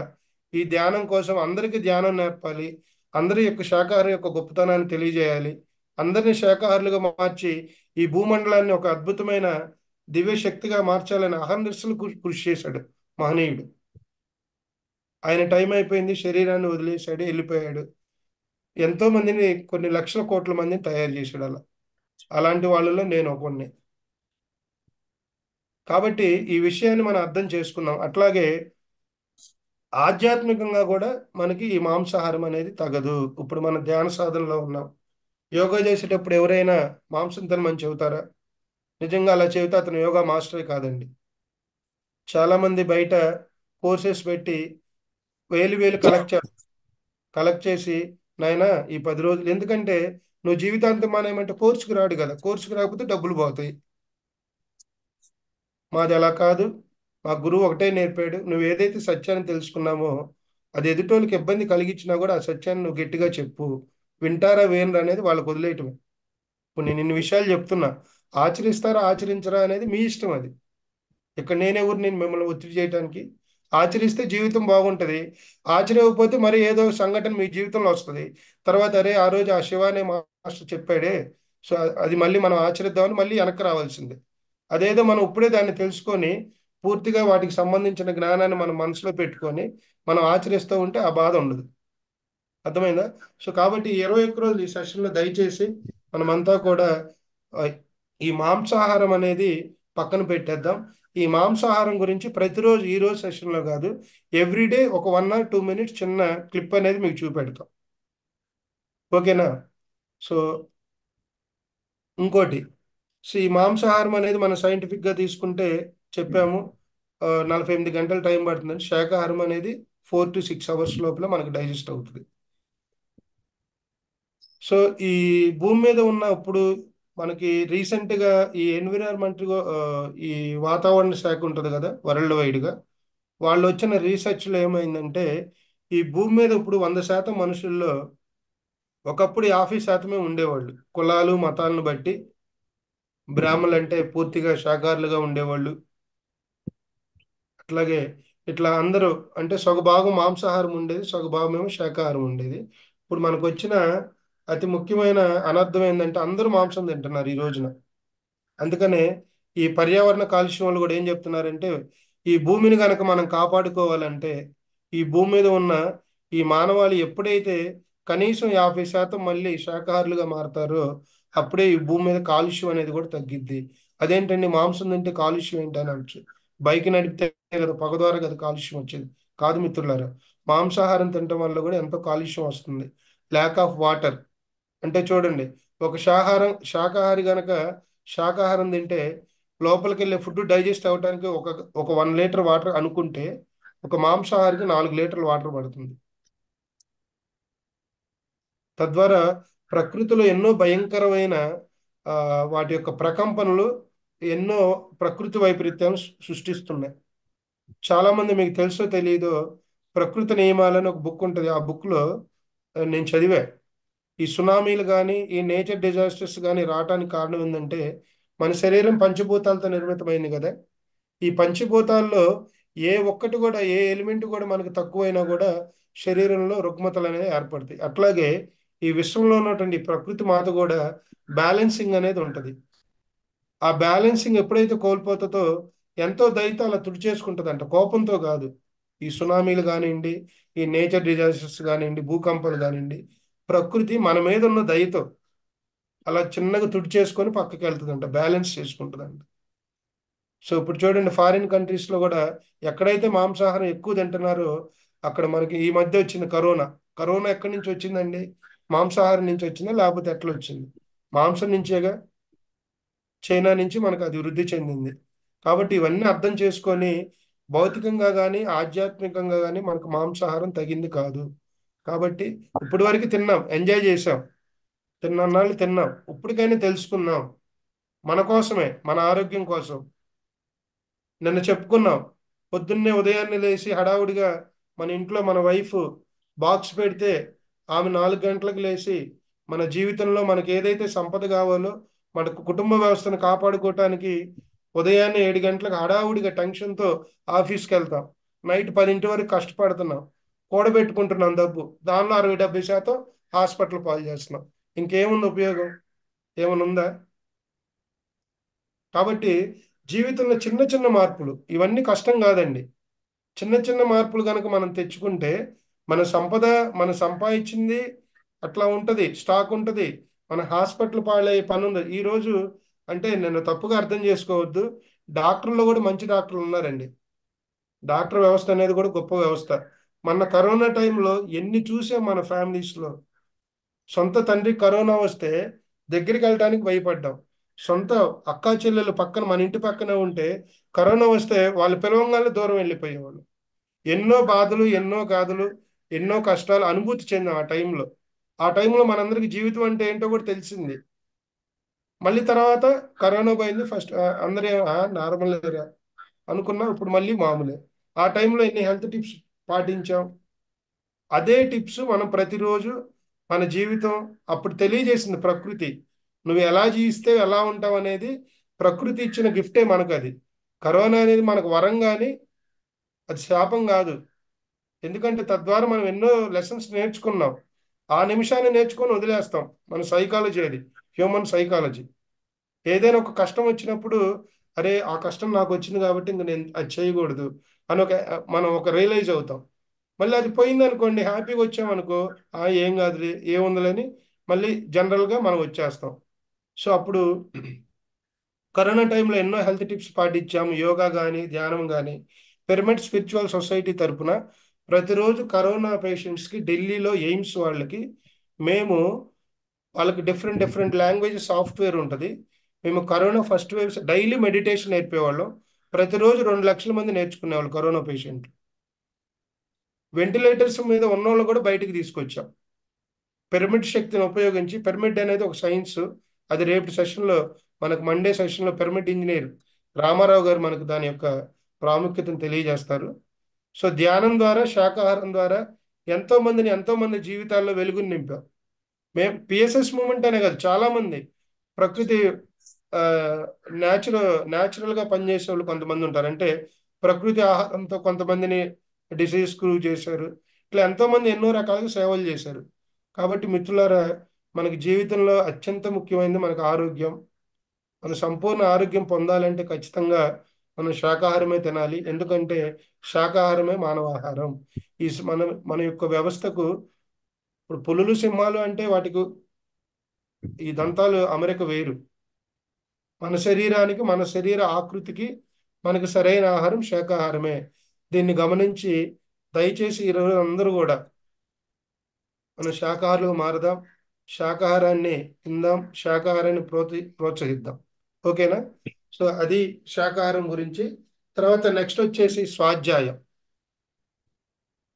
ఈ ధ్యానం కోసం అందరికీ ధ్యానం నేర్పాలి, అందరి యొక్క శాకాహారం యొక్క గొప్పతనాన్ని తెలియజేయాలి, అందరినీ శాకాహారులుగా మార్చి ఈ భూమండలాన్ని ఒక అద్భుతమైన దివ్య శక్తిగా మార్చాలని అహర్నిశలు కృషి చేశాడు మహనీయుడు. ఆయన టైం అయిపోయింది, శరీరాన్ని వదిలేశాడు, వెళ్ళిపోయాడు. ఎంతో మందిని, కొన్ని లక్షల కోట్ల మందిని తయారు చేశాడు అలా. అలాంటి వాళ్ళలో నేను ఒకడిని. కాబట్టి ఈ విషయాన్ని మనం అర్థం చేసుకున్నాం. అట్లాగే ఆధ్యాత్మికంగా కూడా మనకి ఈ మాంసాహారం అనేది తగదు. ఇప్పుడు మన ధ్యాన సాధనలో ఉన్నాం. యోగా చేసేటప్పుడు ఎవరైనా మాంసం తినమని చెబుతారా? నిజంగా అలా చెబితే అతను యోగా మాస్టరే కాదండి. చాలా మంది బయట కోర్సెస్ పెట్టి వేలు వేలు కలెక్ట్ చేసి, నాయనా ఈ 10 రోజులు, ఎందుకంటే నువ్వు జీవితాంతం మానేయమంటే కోర్సుకు రాడు కదా, కోర్సుకు రాకపోతే డబ్బులు పోతాయి. మాది అలా కాదు. మా గురువు ఒకటే నేర్పాడు, నువ్వు ఏదైతే సత్యాన్ని తెలుసుకున్నామో అది ఎదుటోళ్ళకి ఇబ్బంది కలిగించినా కూడా ఆ సత్యాన్ని నువ్వు గట్టిగా చెప్పు. వింటారా వేనరా అనేది వాళ్ళకు వదిలేయటమే. ఇప్పుడు నేను ఇన్ని విషయాలు చెప్తున్నా, ఆచరిస్తారా ఆచరించరా అనేది మీ ఇష్టం. అది ఇక్కడ నేనెవరు, నేను మిమ్మల్ని ఒత్తిడి చేయడానికి? ఆచరిస్తే జీవితం బాగుంటది, ఆచరించకపోతే మరి ఏదో సంఘటన మీ జీవితంలో వస్తుంది. తర్వాత అరే ఆ రోజు ఆ శివ అనే మాస్టర్ చెప్పాడే, సో అది మళ్ళీ మనం ఆచరిద్దామని మళ్ళీ వెనక్కి రావాల్సిందే. అదేదో మనం ఇప్పుడే దాన్ని తెలుసుకొని పూర్తిగా వాటికి సంబంధించిన జ్ఞానాన్ని మనం మనసులో పెట్టుకొని మనం ఆచరిస్తూ ఉంటే ఆ బాధ ఉండదు. అర్థమైందా? సో కాబట్టి ఈ 21 రోజులు ఈ సెషన్లో దయచేసి మనమంతా కూడా ఆ, ఈ మాంసాహారం అనేది పక్కన పెట్టేద్దాం. ఈ మాంసాహారం గురించి ప్రతిరోజు, ఈ రోజు సెషన్లో కాదు, ఎవ్రీడే ఒక 1 or 2 minutes చిన్న క్లిప్ అనేది మీకు చూపెడతాం. ఓకేనా? సో ఇంకోటి, సో ఈ మాంసాహారం అనేది మనం సైంటిఫిక్గా తీసుకుంటే చెప్పాము, 48 గంటలు టైం పడుతుందని. శాకాహారం అనేది 4 to 6 hours లోపల మనకు డైజెస్ట్ అవుతుంది. సో ఈ భూమి మీద ఉన్న ఇప్పుడు మనకి రీసెంట్గా ఈ ఎన్విరాన్మెంట్, ఈ వాతావరణ శాఖ ఉంటుంది కదా వరల్డ్ వైడ్గా, వాళ్ళు వచ్చిన రీసెర్చ్లో ఏమైందంటే ఈ భూమి మీద ఇప్పుడు 100% మనుషుల్లో ఒకప్పుడు 50%మే ఉండేవాళ్ళు. కులాలు మతాలను బట్టి బ్రాహ్మణులు అంటే పూర్తిగా శాకాహారులుగా ఉండేవాళ్ళు. అట్లాగే ఇట్లా అందరూ అంటే సగభాగం మాంసాహారం ఉండేది, సగభాగం ఏమో శాకాహారం ఉండేది. ఇప్పుడు మనకు వచ్చిన అతి ముఖ్యమైన అనర్థం ఏంటంటే అందరూ మాంసం తింటున్నారు ఈ రోజున. అందుకనే ఈ పర్యావరణ కాలుష్యం వాళ్ళు కూడా ఏం చెప్తున్నారంటే ఈ భూమిని కనుక మనం కాపాడుకోవాలంటే ఈ భూమి మీద ఉన్న ఈ మానవాళి ఎప్పుడైతే కనీసం 50% మళ్ళీ శాకాహారులుగా మారతారో అప్పుడే ఈ భూమి మీద కాలుష్యం అనేది కూడా తగ్గిద్ది. అదేంటండి మాంసం తింటే కాలుష్యం ఏంటి అని అనొచ్చు. బైక్ నడిపితే కదా పొగ ద్వారా కదా కాలుష్యం వచ్చేది. కాదు మిత్రులారా, మాంసాహారం తినటం వల్ల కూడా ఎంతో కాలుష్యం వస్తుంది. Lack of water. అంటే చూడండి, ఒక శాకాహారి గనక శాకాహారం తింటే లోపలికి వెళ్ళే ఫుడ్ డైజెస్ట్ అవ్వడానికి ఒక 1 లీటర్ వాటర్ అనుకుంటే ఒక మాంసాహారికి 4 లీటర్ల వాటర్ పడుతుంది. తద్వారా ప్రకృతిలో ఎన్నో భయంకరమైన ఆ, వాటి యొక్క ప్రకంపనలు, ఎన్నో ప్రకృతి వైపరీత్యాలను సృష్టిస్తున్నాయి. చాలా మంది, మీకు తెలుసో తెలియదో, ప్రకృతి నియమాలని ఒక బుక్ ఉంటుంది. ఆ బుక్ లో నేను చదివా, ఈ సునామీలు కానీ ఈ నేచర్ డిజాస్టర్స్ కానీ రావడానికి కారణం ఏంటంటే మన శరీరం పంచభూతాలతో నిర్మితమైంది కదా. ఈ పంచభూతాల్లో ఏ ఒక్కటి కూడా, ఏ ఎలిమెంట్ కూడా మనకు తక్కువైనా కూడా శరీరంలో రుగ్మతలు అనేవి ఏర్పడతాయి. అట్లాగే ఈ విశ్వంలో ఉన్నటువంటి ఈ ప్రకృతి మాత కూడా బ్యాలెన్సింగ్ అనేది ఉంటుంది. ఆ బ్యాలెన్సింగ్ ఎప్పుడైతే కోల్పోతుందో ఎంతో దయతో అలా తుడిచేసుకుంటుందంట, కోపంతో కాదు. ఈ సునామీలు కానివ్వండి, ఈ నేచర్ డిజాస్టర్స్ కానివ్వండి, భూకంపాలు కానివ్వండి, ప్రకృతి మన మీద ఉన్న దయతో అలా చిన్నగా తుడిచేసుకొని పక్కకి వెళ్తుందంట, బ్యాలెన్స్ చేసుకుంటుందంట. సో ఇప్పుడు చూడండి, ఫారిన్ కంట్రీస్ లో కూడా ఎక్కడైతే మాంసాహారం ఎక్కువ తింటున్నారో అక్కడ మనకి ఈ మధ్య వచ్చింది కరోనా. కరోనా ఎక్కడి నుంచి వచ్చిందండి? మాంసాహారం నుంచి వచ్చిందా లేకపోతే ఎట్లా వచ్చింది? మాంసం నుంచేగా. చైనా నుంచి మనకు అది వృద్ధి చెందింది. కాబట్టి ఇవన్నీ అర్థం చేసుకొని భౌతికంగా కానీ ఆధ్యాత్మికంగా కానీ మనకు మాంసాహారం తగింది కాదు. కాబట్టి ఇప్పటి వరకు తిన్నాం, ఎంజాయ్ చేసాం, తిన్నన్నాళ్ళు తిన్నాం, ఇప్పటికైనా తెలుసుకున్నాం. మన కోసమే, మన ఆరోగ్యం కోసం. నిన్న చెప్పుకున్నాం, పొద్దున్నే ఉదయాన్నే లేచి హడావుడిగా మన ఇంట్లో మన వైఫ్ బాక్స్ పెడితే ఆమె 4 గంటలకు లేచి మన జీవితంలో మనకి ఏదైతే సంపద కావాలో మన కుటుంబ వ్యవస్థను కాపాడుకోవటానికి ఉదయాన్నే 7 గంటలకు హడావుడిగా టెన్షన్తో ఆఫీస్కి వెళ్తాం. నైట్ 10 వరకు కష్టపడుతున్నాం, కూడబెట్టుకుంటున్నాం డబ్బు, దానిలో 60-70% హాస్పిటల్ పాలు చేస్తున్నాం. ఇంకేముంది ఉపయోగం? ఏమైనా ఉందా? కాబట్టి జీవితంలో చిన్న చిన్న మార్పులు ఇవన్నీ కష్టం కాదండి. చిన్న చిన్న మార్పులు కనుక మనం తెచ్చుకుంటే మన సంపద, మనం సంపాదించింది అట్లా ఉంటుంది, స్టాక్ ఉంటుంది. మన హాస్పిటల్ పాలయ్యే పని ఉంది ఈరోజు. అంటే నేను తప్పుగా అర్థం చేసుకోవద్దు, డాక్టర్లు కూడా మంచి డాక్టర్లు ఉన్నారండి. డాక్టర్ వ్యవస్థ అనేది కూడా గొప్ప వ్యవస్థ. మన కరోనా టైంలో ఎన్ని చూసాం మన ఫ్యామిలీస్లో. సొంత తండ్రి కరోనా వస్తే దగ్గరికి వెళ్ళడానికి భయపడ్డాం. సొంత అక్కా చెల్లెలు పక్కన మన ఇంటి పక్కనే ఉంటే కరోనా వస్తే వాళ్ళు పిలవంగానే దూరం వెళ్ళిపోయేవాళ్ళు. ఎన్నో బాధలు, ఎన్నో గాథలు, ఎన్నో కష్టాలు అనుభూతి చెందాం ఆ టైంలో. ఆ టైంలో మనందరికి జీవితం అంటే ఏంటో కూడా తెలిసింది. మళ్ళీ తర్వాత కరోనా పోయింది. ఫస్ట్ అందరూ నార్మల్ అనుకున్నాం, ఇప్పుడు మళ్ళీ మామూలే. ఆ టైంలో ఎన్ని హెల్త్ టిప్స్ పాటించాం. అదే టిప్స్ మనం ప్రతిరోజు మన జీవితం అప్పుడు తెలియజేసింది ప్రకృతి. నువ్వు ఎలా జీవిస్తే ఎలా ఉంటావు అనేది ప్రకృతి ఇచ్చిన గిఫ్టే మనకు అది. కరోనా అనేది మనకు వరం కానీ అది శాపం కాదు. ఎందుకంటే తద్వారా మనం ఎన్నో లెసన్స్ నేర్చుకున్నాం. ఆ నిమిషాన్ని నేర్చుకొని వదిలేస్తాం. మన సైకాలజీ అది, హ్యూమన్ సైకాలజీ. ఏదైనా ఒక కష్టం వచ్చినప్పుడు అరే ఆ కష్టం నాకు వచ్చింది కాబట్టి ఇంక నేను అది చేయకూడదు అని మనం ఒక రియలైజ్ అవుతాం. మళ్ళీ అది పోయింది అనుకోండి, హ్యాపీగా వచ్చామనుకో, ఏం కాదులే, ఏముందిలేని మళ్ళీ జనరల్గా మనం వచ్చేస్తాం. సో అప్పుడు కరోనా టైంలో ఎన్నో హెల్త్ టిప్స్ పాటించాము, యోగా కానీ ధ్యానం కానీ. పిరమిడ్ స్పిరిచువల్ సొసైటీ తరపున ప్రతిరోజు కరోనా పేషెంట్స్కి ఢిల్లీలో ఎయిమ్స్ వాళ్ళకి మేము, వాళ్ళకి డిఫరెంట్ డిఫరెంట్ లాంగ్వేజ్ సాఫ్ట్వేర్ ఉంటుంది. మేము corona first waves daily meditation నేర్పేవాళ్ళం. ప్రతిరోజు 2 లక్షల మంది నేర్చుకునేవాళ్ళు కరోనా పేషెంట్. వెంటిలేటర్స్ మీద ఉన్నోళ్ళు కూడా బయటికి తీసుకొచ్చాం పిరమిడ్ శక్తిని ఉపయోగించి. పిరమిడ్ అనేది ఒక సైన్స్. అది రేపు సెషన్లో, మనకు మండే సెషన్లో పిరమిడ్ ఇంజనీర్ రామారావు గారు మనకు దాని యొక్క ప్రాముఖ్యతను తెలియజేస్తారు. సో ధ్యానం ద్వారా, శాకాహారం ద్వారా ఎంతో మంది జీవితాల్లో వెలుగుని నింపాం. మేము పిఎస్ఎస్ మూమెంట్ అనే కాదు, చాలా మంది ప్రకృతి ఆ న్యాచురల్ గా పనిచేసే వాళ్ళు కొంతమంది ఉంటారు. అంటే ప్రకృతి ఆహారంతో కొంతమందిని డిసీజ్ ప్రూవ్ చేశారు. ఇట్లా ఎంతో మంది ఎన్నో రకాలుగా సేవలు చేశారు. కాబట్టి మిత్రులారా, మనకి జీవితంలో అత్యంత ముఖ్యమైనది మనకు ఆరోగ్యం. మన సంపూర్ణ ఆరోగ్యం పొందాలంటే ఖచ్చితంగా మనం శాకాహారమే తినాలి. ఎందుకంటే శాకాహారమే మానవాహారం. మన మన యొక్క వ్యవస్థకు, ఇప్పుడు పులులు సింహాలు అంటే వాటికి ఈ దంతాలు అమరిక వేరు. మన శరీరానికి, మన శరీర ఆకృతికి మనకు సరైన ఆహారం శాకాహారమే. దీన్ని గమనించి దయచేసి ఈరోజు అందరూ కూడా మనం శాకాహారులు మారదాం, శాకాహారాన్ని తిందాం, శాకాహారాన్ని ప్రోత్సహిద్దాం. ఓకేనా? సో అది శాకాహారం గురించి. తర్వాత నెక్స్ట్ వచ్చేసి స్వాధ్యాయం.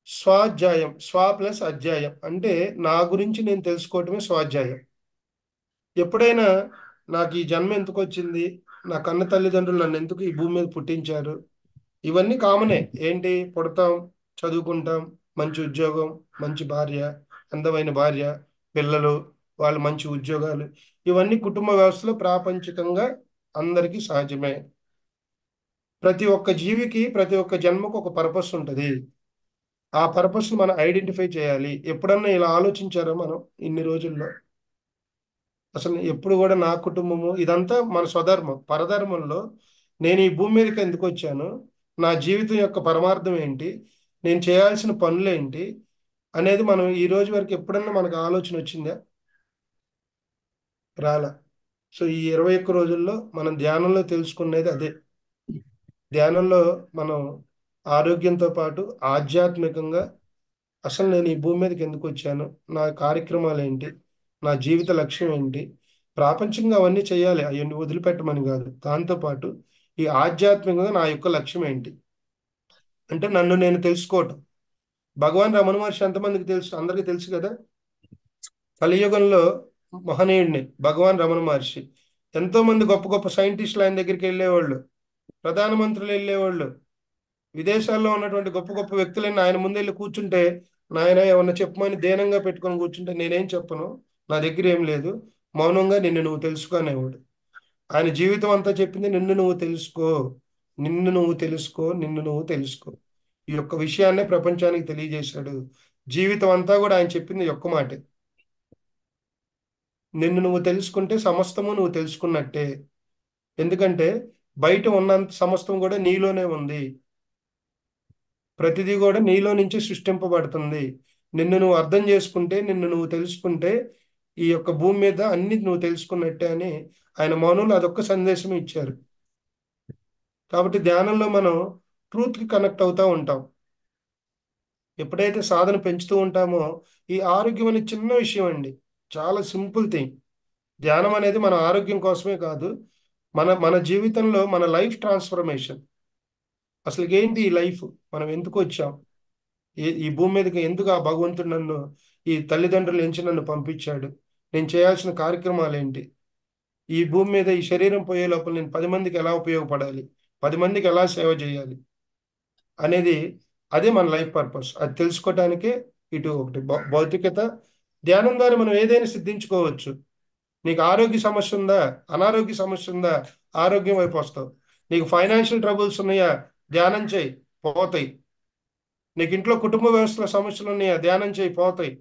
స్వాధ్యాయం, స్వ ప్లస్ అధ్యాయం అంటే నా గురించి నేను తెలుసుకోవటమే స్వాధ్యాయం. ఎప్పుడైనా నాకు ఈ జన్మ ఎందుకు వచ్చింది, నా కన్న తల్లిదండ్రులు నన్ను ఎందుకు ఈ భూమి మీద పుట్టించారు, ఇవన్నీ కామనే. ఏంటి, పుడతాం, చదువుకుంటాం, మంచి ఉద్యోగం, మంచి భార్య, అందమైన భార్య, పిల్లలు, వాళ్ళు మంచి ఉద్యోగాలు, ఇవన్నీ కుటుంబ వ్యవస్థలో ప్రాపంచికంగా అందరికీ సహజమే. ప్రతి ఒక్క జీవికి, ప్రతి ఒక్క జన్మకు ఒక పర్పస్ ఉంటుంది. ఆ పర్పస్ని మనం ఐడెంటిఫై చేయాలి. ఎప్పుడన్నా ఇలా ఆలోచించారా మనం ఇన్ని రోజుల్లో? అసలు ఎప్పుడు కూడా నా కుటుంబము ఇదంతా మన స్వధర్మం. పరధర్మంలో నేను ఈ భూమి మీదకి ఎందుకు వచ్చాను, నా జీవితం యొక్క పరమార్థం ఏంటి, నేను చేయాల్సిన పనులు ఏంటి అనేది మనం ఈ రోజు వరకు ఎప్పుడన్నా మనకు ఆలోచన వచ్చిందా? రాలా. సో ఈ 21 రోజుల్లో మనం ధ్యానంలో తెలుసుకునేది అదే. ధ్యానంలో మనం ఆరోగ్యంతో పాటు ఆధ్యాత్మికంగా అసలు నేను ఈ భూమి మీదకి ఎందుకు వచ్చాను, నా కార్యక్రమాలు ఏంటి, నా జీవిత లక్ష్యం ఏంటి, ప్రాపంచికంగా అవన్నీ చేయాలి, అవన్నీ వదిలిపెట్టమని కాదు. దాంతోపాటు ఈ ఆధ్యాత్మికంగా నా యొక్క లక్ష్యం ఏంటి అంటే నన్ను నేను తెలుసుకోవటం. భగవాన్ రమణ మహర్షి ఎంతమందికి తెలుసు? అందరికీ తెలుసు కదా. కలియుగంలో మహనీయుడిని భగవాన్ రమణ మహర్షి. ఎంతో మంది గొప్ప గొప్ప సైంటిస్టులు ఆయన దగ్గరికి వెళ్ళేవాళ్ళు, ప్రధానమంత్రులు వెళ్ళేవాళ్ళు, విదేశాల్లో ఉన్నటువంటి గొప్ప గొప్ప వ్యక్తులైన ఆయన ముందు వెళ్ళి కూర్చుంటే, నాయన ఏమన్నా చెప్పమని దేనంగా పెట్టుకొని కూర్చుంటే నేనేం చెప్పను, నా దగ్గర ఏం లేదు, మౌనంగా నిన్ను నువ్వు తెలుసుకునేవాడు. ఆయన జీవితం అంతా చెప్పింది నిన్ను నువ్వు తెలుసుకో, నిన్ను నువ్వు తెలుసుకో, నిన్ను నువ్వు తెలుసుకో. ఈ యొక్క విషయాన్నే ప్రపంచానికి తెలియజేశాడు. జీవితం అంతా కూడా ఆయన చెప్పింది ఈ ఒక్క మాటే. నిన్ను నువ్వు తెలుసుకుంటే సమస్తము నువ్వు తెలుసుకున్నట్టే. ఎందుకంటే బయట ఉన్నంత సమస్తం కూడా నీలోనే ఉంది. ప్రతిదీ కూడా నీలో నుంచి సృష్టింపబడుతుంది. నిన్ను నువ్వు అర్థం చేసుకుంటే, నిన్ను నువ్వు తెలుసుకుంటే ఈ యొక్క భూమి మీద అన్ని నువ్వు తెలుసుకున్నట్టే అని ఆయన మౌనంలో అదొక్క సందేశం ఇచ్చారు. కాబట్టి ధ్యానంలో మనం ట్రూత్కి కనెక్ట్ అవుతూ ఉంటాం. ఎప్పుడైతే సాధన పెంచుతూ ఉంటామో ఈ ఆరోగ్యం అనేది చిన్న విషయం అండి, చాలా సింపుల్ థింగ్. ధ్యానం అనేది మన ఆరోగ్యం కోసమే కాదు, మన మన జీవితంలో మన లైఫ్ ట్రాన్స్ఫర్మేషన్. అసలు ఏంటి ఈ లైఫ్, మనం ఎందుకు వచ్చాం, ఈ భూమి మీదకి ఎందుకు ఆ భగవంతుడు నన్ను, ఈ తల్లిదండ్రులు ఎంచి నన్ను పంపించాడు, నేను చేయాల్సిన కార్యక్రమాలు ఏంటి, ఈ భూమి మీద ఈ శరీరం పోయే లోపల నేను 10 మందికి ఎలా ఉపయోగపడాలి, 10 మందికి ఎలా సేవ చేయాలి అనేది, అదే మన లైఫ్ పర్పస్. అది తెలుసుకోవటానికే ఇటు ఒకటి భౌతికత. ధ్యానం ద్వారా మనం ఏదైనా సిద్ధించుకోవచ్చు. నీకు ఆరోగ్య సమస్య ఉందా, అనారోగ్య సమస్య ఉందా, ఆరోగ్యం వైపు వస్తావు. నీకు ఫైనాన్షియల్ ట్రబుల్స్ ఉన్నాయా, ధ్యానం చేయి, పోతాయి. నీకు ఇంట్లో కుటుంబ వ్యవస్థలో సమస్యలు ఉన్నాయా, ధ్యానం చేయి, పోతాయి.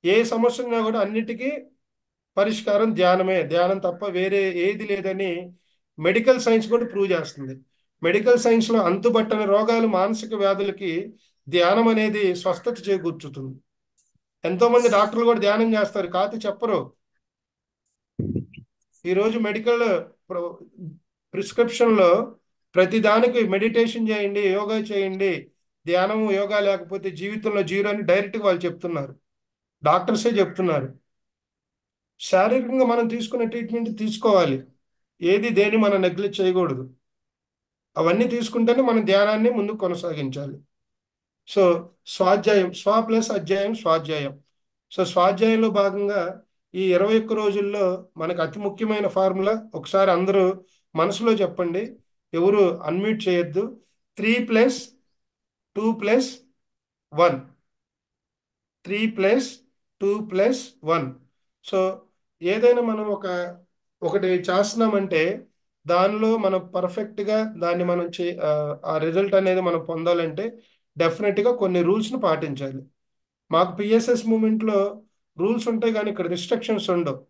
ఏ సమస్య ఉన్నా కూడా అన్నిటికీ పరిష్కారం ధ్యానమే, ధ్యానం తప్ప వేరే ఏది లేదని మెడికల్ సైన్స్ కూడా ప్రూవ్ చేస్తుంది. మెడికల్ సైన్స్లో అంతుబట్టని రోగాలు, మానసిక వ్యాధులకి ధ్యానం అనేది స్వస్థత చేకూర్చుతుంది. ఎంతో మంది డాక్టర్లు కూడా ధ్యానం చేస్తారు, కాదు చెప్పరు. ఈరోజు మెడికల్ ప్రిస్క్రిప్షన్లో ప్రతి దానికి మెడిటేషన్ చేయండి, యోగా చేయండి, ధ్యానము యోగా లేకపోతే జీవితంలో జీరో అని డైరెక్ట్గా వాళ్ళు చెప్తున్నారు, డాక్టర్సే చెప్తున్నారు. శారీరకంగా మనం తీసుకునే ట్రీట్మెంట్ తీసుకోవాలి, ఏది దేని మనం నెగ్లెక్ట్ చేయకూడదు. అవన్నీ తీసుకుంటేనే మన ధ్యానాన్ని ముందుకు కొనసాగించాలి. సో స్వాధ్యాయం, స్వ ప్లస్ అధ్యాయం స్వాధ్యాయం. సో స్వాధ్యాయంలో భాగంగా ఈ 21 రోజుల్లో మనకు అతి ముఖ్యమైన ఫార్ములా ఒకసారి అందరూ మనసులో చెప్పండి, ఎవరు అన్మ్యూట్ చేయొద్దు. 3+2+1, 3+2+1. సో ఏదైనా మనం ఒకటి చేస్తున్నామంటే దానిలో మనం పర్ఫెక్ట్గా దాన్ని మనం ఆ రిజల్ట్ అనేది మనం పొందాలంటే డెఫినెట్గా కొన్ని రూల్స్ని పాటించాలి. మాకు పిఎస్ఎస్ మూమెంట్లో రూల్స్ ఉంటాయి కానీ ఇక్కడ రిస్ట్రిక్షన్స్ ఉండవు.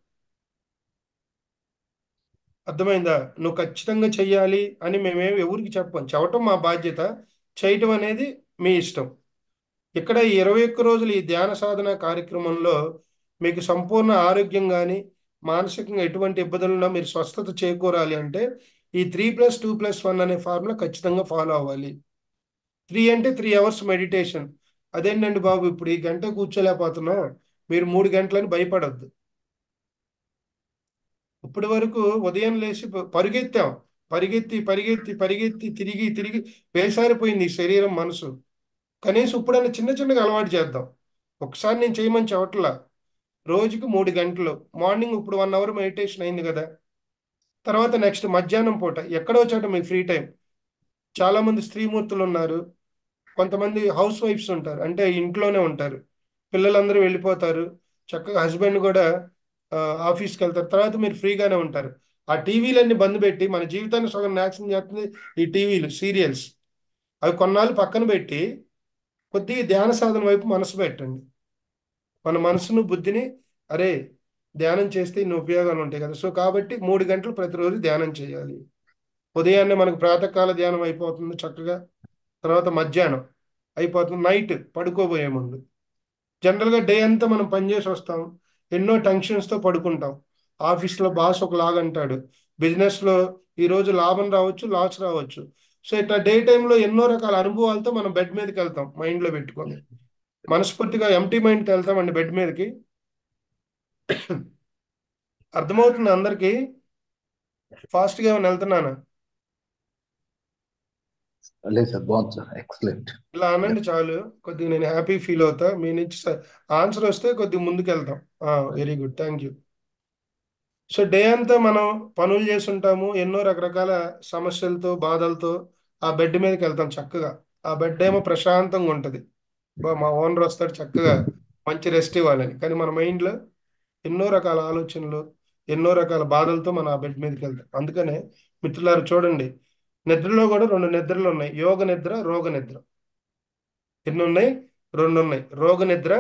అర్థమైందా? నువ్వు ఖచ్చితంగా చెయ్యాలి అని మేమేమి ఎవరికి చెప్పం, చెప్పటం మా బాధ్యత, చేయటం అనేది మీ ఇష్టం. ఇక్కడ ఈ 21 రోజులు ఈ ధ్యాన సాధన కార్యక్రమంలో మీకు సంపూర్ణ ఆరోగ్యం కానీ మానసికంగా ఎటువంటి ఇబ్బందులు ఉన్నా మీరు స్వస్థత చేకూరాలి అంటే ఈ 3+2+1 అనే ఫార్ములా ఖచ్చితంగా ఫాలో అవ్వాలి. 3 అంటే 3 అవర్స్ మెడిటేషన్. అదేంటండి బాబు ఇప్పుడు ఈ గంట కూర్చోలేకపోతున్నాం, మీరు 3 గంటలని భయపడొద్దు. ఇప్పటి వరకు ఉదయం లేచి పరుగెత్తాం, పరిగెత్తి పరిగెత్తి పరిగెత్తి తిరిగి తిరిగి వేసారిపోయింది ఈ శరీరం, మనసు. కనీసం ఇప్పుడైనా చిన్న చిన్నగా అలవాటు చేద్దాం. ఒకసారి నేను చేయమని చెప్పట్లా, రోజుకి 3 గంటలు మార్నింగ్, ఇప్పుడు 1 అవర్ మెడిటేషన్ అయింది కదా, తర్వాత నెక్స్ట్ మధ్యాహ్నం పూట ఎక్కడో చోట మీకు ఫ్రీ టైం. చాలా మంది స్త్రీమూర్తులు ఉన్నారు, కొంతమంది హౌస్ వైఫ్స్ ఉంటారు, అంటే ఇంట్లోనే ఉంటారు, పిల్లలందరూ వెళ్ళిపోతారు, చక్కగా హస్బెండ్ కూడా ఆఫీస్కి వెళ్తారు, తర్వాత మీరు ఫ్రీగానే ఉంటారు. ఆ టీవీలన్నీ బంద్ పెట్టి, మన జీవితాన్ని సగం నాశనం చేస్తుంది ఈ టీవీలు, సీరియల్స్, అవి కొన్నాళ్ళు పక్కన పెట్టి కొద్దిగా ధ్యాన సాధన వైపు మనసు పెట్టండి. మన మనసును బుద్ధిని, అరే ధ్యానం చేస్తే ఇన్ని ఉపయోగాలు ఉంటాయి కదా. సో కాబట్టి 3 గంటలు ప్రతిరోజు ధ్యానం చేయాలి. ఉదయాన్నే మనకు ప్రాతకాల ధ్యానం అయిపోతుంది చక్కగా, తర్వాత మధ్యాహ్నం అయిపోతుంది, నైట్ పడుకోబోయే ముందు. జనరల్గా డే అంతా మనం పనిచేసి వస్తాం, ఎన్నో టెన్షన్స్తో పడుకుంటాం. ఆఫీస్లో బాస్ ఒకలాగా అంటాడు, బిజినెస్లో ఈరోజు లాభం రావచ్చు, లాస్ రావచ్చు. సో ఇట్లా డే టైంలో ఎన్నో రకాల అనుభవాలతో మనం బెడ్ మీదకి వెళ్తాం, మైండ్లో పెట్టుకొని మనస్ఫూర్తిగా ఎంటీ మైండ్తో వెళ్తామండి బెడ్ మీదకి. అర్థమవుతుంది అందరికీ? ఫాస్ట్గా ఏమైనా వెళ్తున్నానా?
లేదు సార్, బాగుంది సార్, ఎక్సలెంట్.
ఇలా అనండి చాలు, కొద్దిగా నేను హ్యాపీ ఫీల్ అవుతా. మీ నుంచి ఆన్సర్ వస్తే కొద్దిగా ముందుకు వెళ్తాం. Very good, thank you. So day అంతా మనం పనులు చేస్తుంటాము, ఎన్నో రకరకాల సమస్యలతో బాధలతో ఆ బెడ్ మీదకి వెళ్తాం చక్కగా. ఆ బెడ్ ఏమో ప్రశాంతంగా ఉంటుంది, మా ఓనర్ వస్తాడు చక్కగా మంచి రెస్ట్ ఇవ్వాలని, కానీ మన మైండ్లో ఎన్నో రకాల ఆలోచనలు, ఎన్నో రకాల బాధలతో మనం ఆ బెడ్ మీదకి వెళ్తాం. అందుకనే మిత్రులారు చూడండి, నిద్రలో కూడా 2 నిద్రలు ఉన్నాయి, యోగ నిద్ర, రోగ నిద్ర. ఎన్ని ఉన్నాయి? 2 ఉన్నాయి, రోగ నిద్ర,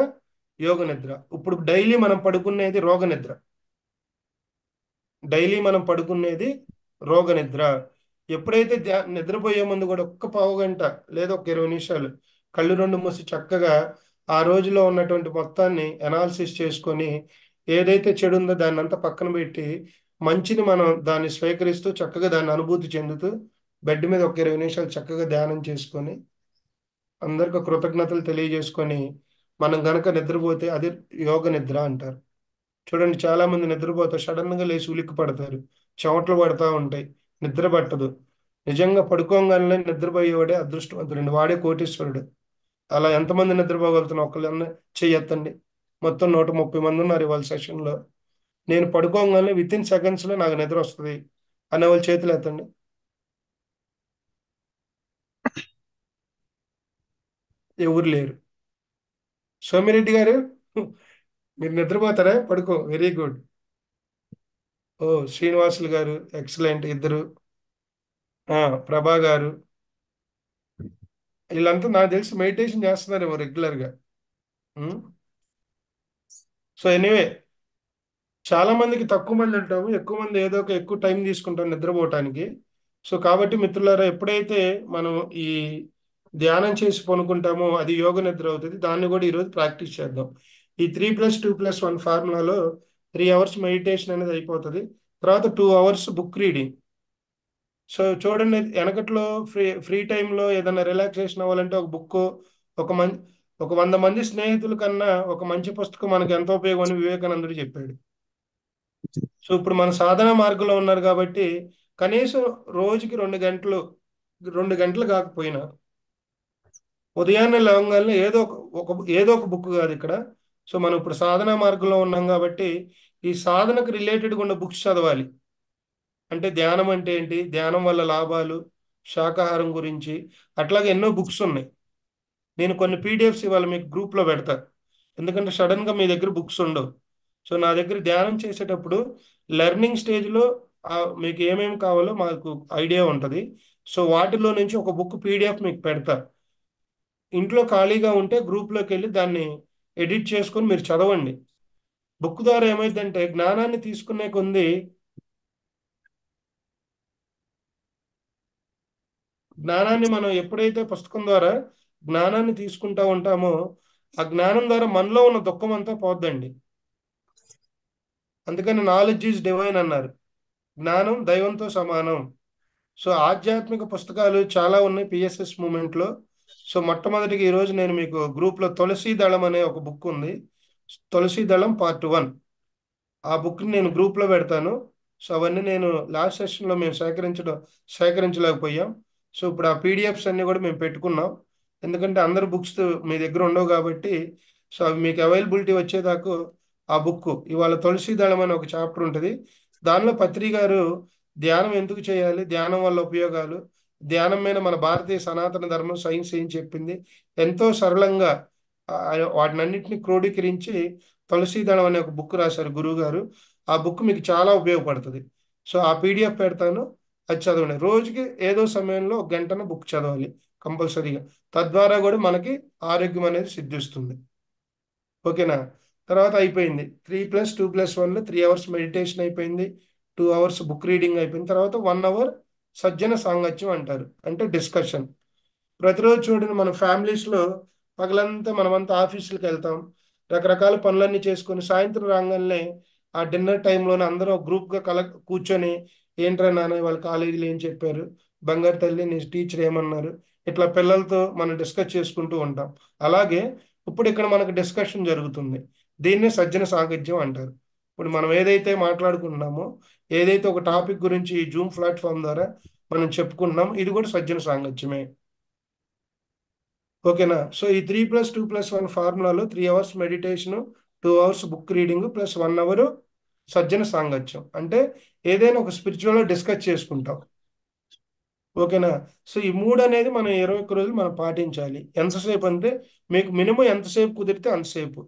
యోగ నిద్ర. ఇప్పుడు డైలీ మనం పడుకునేది రోగ నిద్ర, డైలీ మనం పడుకునేది రోగ నిద్ర. ఎప్పుడైతే నిద్రపోయే ముందు కూడా ఒక్క పావు గంట లేదా ఒక 20 నిమిషాలు కళ్ళు రెండు మూసి చక్కగా ఆ రోజులో ఉన్నటువంటి మొత్తాన్ని అనాలిసిస్ చేసుకొని ఏదైతే చెడు ఉందో దాన్ని అంతా పక్కన పెట్టి మంచిని మనం దాన్ని స్వీకరిస్తూ చక్కగా దాన్ని అనుభూతి చెందుతూ బెడ్ మీద ఒక 20 నిమిషాలు చక్కగా ధ్యానం చేసుకొని అందరికి కృతజ్ఞతలు తెలియజేసుకొని మనం గనక నిద్రపోతే అది యోగ నిద్ర అంటారు. చూడండి, చాలా మంది నిద్రపోతారు, సడన్ గా లేచి ఉలిక్కి పడతారు, చెమటలు పడతా ఉంటాయి, నిద్ర పట్టదు. నిజంగా పడుకోగానే నిద్రపోయేవాడే అదృష్టవంతుడండి, వాడే కోటీశ్వరుడు. అలా ఎంతమంది నిద్రపోగలుగుతున్నా ఒకళ్ళన్నా చెయ్యొద్దండి. మొత్తం 130 మంది ఉన్నారు ఇవాళ సెషన్ లో. నేను పడుకోగానే విత్ ఇన్ సెకండ్స్ లో నాకు నిద్ర వస్తుంది అనే వాళ్ళు చేతులు ఎత్తండి. ఎవరు లేరు. సోమిరెడ్డి గారు, మీరు నిద్రపోతారా? పడుకో, వెరీ గుడ్. ఓ, శ్రీనివాసులు గారు ఎక్సలెంట్ ఇద్దరు. ప్రభా గారు, వీళ్ళంతా నాకు తెలిసి మెడిటేషన్ చేస్తున్నారేమో రెగ్యులర్ గా. సో ఎనీవే, చాలా మందికి తక్కువ మంది ఉంటాము, ఎక్కువ మంది ఏదో ఒక ఎక్కువ టైం తీసుకుంటాం నిద్రపోవటానికి. సో కాబట్టి మిత్రులారా, ఎప్పుడైతే మనం ఈ ధ్యానం చేసి పనుకుంటామో అది యోగ నిద్ర అవుతుంది. దాన్ని కూడా ఈరోజు ప్రాక్టీస్ చేద్దాం. ఈ 3+2+1 ఫార్ములాలో 3 అవర్స్ మెడిటేషన్ అనేది అయిపోతుంది. తర్వాత 2 అవర్స్ బుక్ రీడింగ్. సో చూడండి, వెనకట్లో ఫ్రీ ఫ్రీ టైంలో ఏదైనా రిలాక్సేషన్ అవ్వాలంటే ఒక బుక్, ఒక మంచి ఒక 100 మంది స్నేహితుల కన్నా ఒక మంచి పుస్తకం మనకు ఎంతో ఉపయోగం అని వివేకానందుడు చెప్పాడు. సో ఇప్పుడు మన సాధన మార్గంలో ఉన్నారు కాబట్టి కనీసం రోజుకి 2 గంటలు, 2 గంటలు కాకపోయినా ఉదయాన్నే లేవగానే ఏదో ఒక బుక్ కాదు ఇక్కడ. సో మనం ఇప్పుడు సాధనా మార్గంలో ఉన్నాం కాబట్టి ఈ సాధనకు రిలేటెడ్గా ఉన్న బుక్స్ చదవాలి. అంటే ధ్యానం అంటే ఏంటి, ధ్యానం వల్ల లాభాలు, శాకాహారం గురించి అట్లాగే ఎన్నో బుక్స్ ఉన్నాయి. నేను కొన్ని పీడిఎఫ్స్ ఇవాళ మీకు గ్రూప్లో పెడతా, ఎందుకంటే సడన్గా మీ దగ్గర బుక్స్ ఉండవు. సో నా దగ్గర ధ్యానం చేసేటప్పుడు లెర్నింగ్ స్టేజ్లో మీకు ఏమేమి కావాలో మాకు ఐడియా ఉంటుంది. సో వాటిలో నుంచి ఒక బుక్ పీడిఎఫ్ మీకు పెడతా. ఇంట్లో ఖాళీగా ఉంటే గ్రూప్లోకి వెళ్ళి దాన్ని ఎడిట్ చేసుకొని మీరు చదవండి. బుక్ ద్వారా ఏమైందంటే జ్ఞానాన్ని తీసుకునే కొంది జ్ఞానాన్ని మనం ఎప్పుడైతే పుస్తకం ద్వారా జ్ఞానాన్ని తీసుకుంటా ఉంటామో ఆ జ్ఞానం ద్వారా మనలో ఉన్న దుఃఖం అంతా పోద్దండి. అందుకని నాలెడ్జ్ ఈజ్ డివైన్ అన్నారు, జ్ఞానం దైవంతో సమానం. సో ఆధ్యాత్మిక పుస్తకాలు చాలా ఉన్నాయి పిఎస్ఎస్ మూమెంట్లో. సో మొట్టమొదటిగా ఈరోజు నేను మీకు గ్రూప్లో తులసీ దళం అనే ఒక బుక్ ఉంది, తులసీ దళం పార్ట్ 1. ఆ బుక్ని నేను గ్రూప్లో పెడతాను. సో అవన్నీ నేను లాస్ట్ సెషన్లో మేము సేకరించలేకపోయాం. సో ఇప్పుడు ఆ పీడిఎఫ్స్ అన్నీ కూడా మేము పెట్టుకున్నాం, ఎందుకంటే అందరు బుక్స్ మీ దగ్గర ఉండవు కాబట్టి. సో అవి మీకు అవైలబిలిటీ వచ్చేదాకా ఆ బుక్ ఇవాళ తులసీ దళం అని ఒక చాప్టర్ ఉంటుంది. దానిలో పత్రి గారు ధ్యానం ఎందుకు చేయాలి, ధ్యానం వల్ల ఉపయోగాలు, ధ్యానం మీద మన భారతీయ సనాతన ధర్మం సైన్స్ ఏం చెప్పింది, ఎంతో సరళంగా వాటినన్నింటినీ క్రోడీకరించి తులసీదళం అనే ఒక బుక్ రాశారు గురువు గారు. ఆ బుక్ మీకు చాలా ఉపయోగపడుతుంది. సో ఆ పీడిఎఫ్ పెడతాను, అది చదవండి. రోజుకి ఏదో సమయంలో 1 గంటన బుక్ చదవాలి కంపల్సరీగా. తద్వారా కూడా మనకి ఆరోగ్యం అనేది సిద్ధిస్తుంది. ఓకేనా? తర్వాత అయిపోయింది 3+2+1లో 3 అవర్స్ మెడిటేషన్ అయిపోయింది, 2 అవర్స్ బుక్ రీడింగ్ అయిపోయింది. తర్వాత 1 అవర్ సజ్జన సాంగత్యం అంటారు, అంటే డిస్కషన్. ప్రతిరోజు చూడండి, మన ఫ్యామిలీస్లో పగలంతా మనమంతా ఆఫీసులకు వెళ్తాం, రకరకాల పనులన్నీ చేసుకొని సాయంత్రం రాగానే ఆ డిన్నర్ టైంలోనే అందరం గ్రూప్గా కూర్చొని ఏంట్రా నాన్న వాళ్ళ కాలేజీలో ఏం చెప్పారు, బంగారు తల్లి నీ టీచర్ ఏమన్నారు, ఇట్లా పిల్లలతో మనం డిస్కస్ చేసుకుంటూ ఉంటాం. అలాగే ఇప్పుడు ఇక్కడ మనకు డిస్కషన్ జరుగుతుంది, దీన్నే సజ్జన సాంగత్యం అంటారు. ఇప్పుడు మనం ఏదైతే మాట్లాడుకుంటున్నామో, ఏదైతే ఒక టాపిక్ గురించి ఈ జూమ్ ప్లాట్ఫామ్ ద్వారా మనం చెప్పుకుంటున్నాం, ఇది కూడా సజ్జన సాంగత్యమే. ఓకేనా? సో ఈ 3+2+1 ఫార్ములాలో 3 hours meditation, 2 hours book reading plus 1 hour సజ్జన సాంగత్యం, అంటే ఏదైనా ఒక స్పిరిచువల్ డిస్కస్ చేసుకుంటాం. ఓకేనా? సో ఈ 3 అనేది మనం 21 రోజులు మనం పాటించాలి. ఎంతసేపు అంటే మీకు మినిమం ఎంతసేపు కుదిరితే అంతసేపు.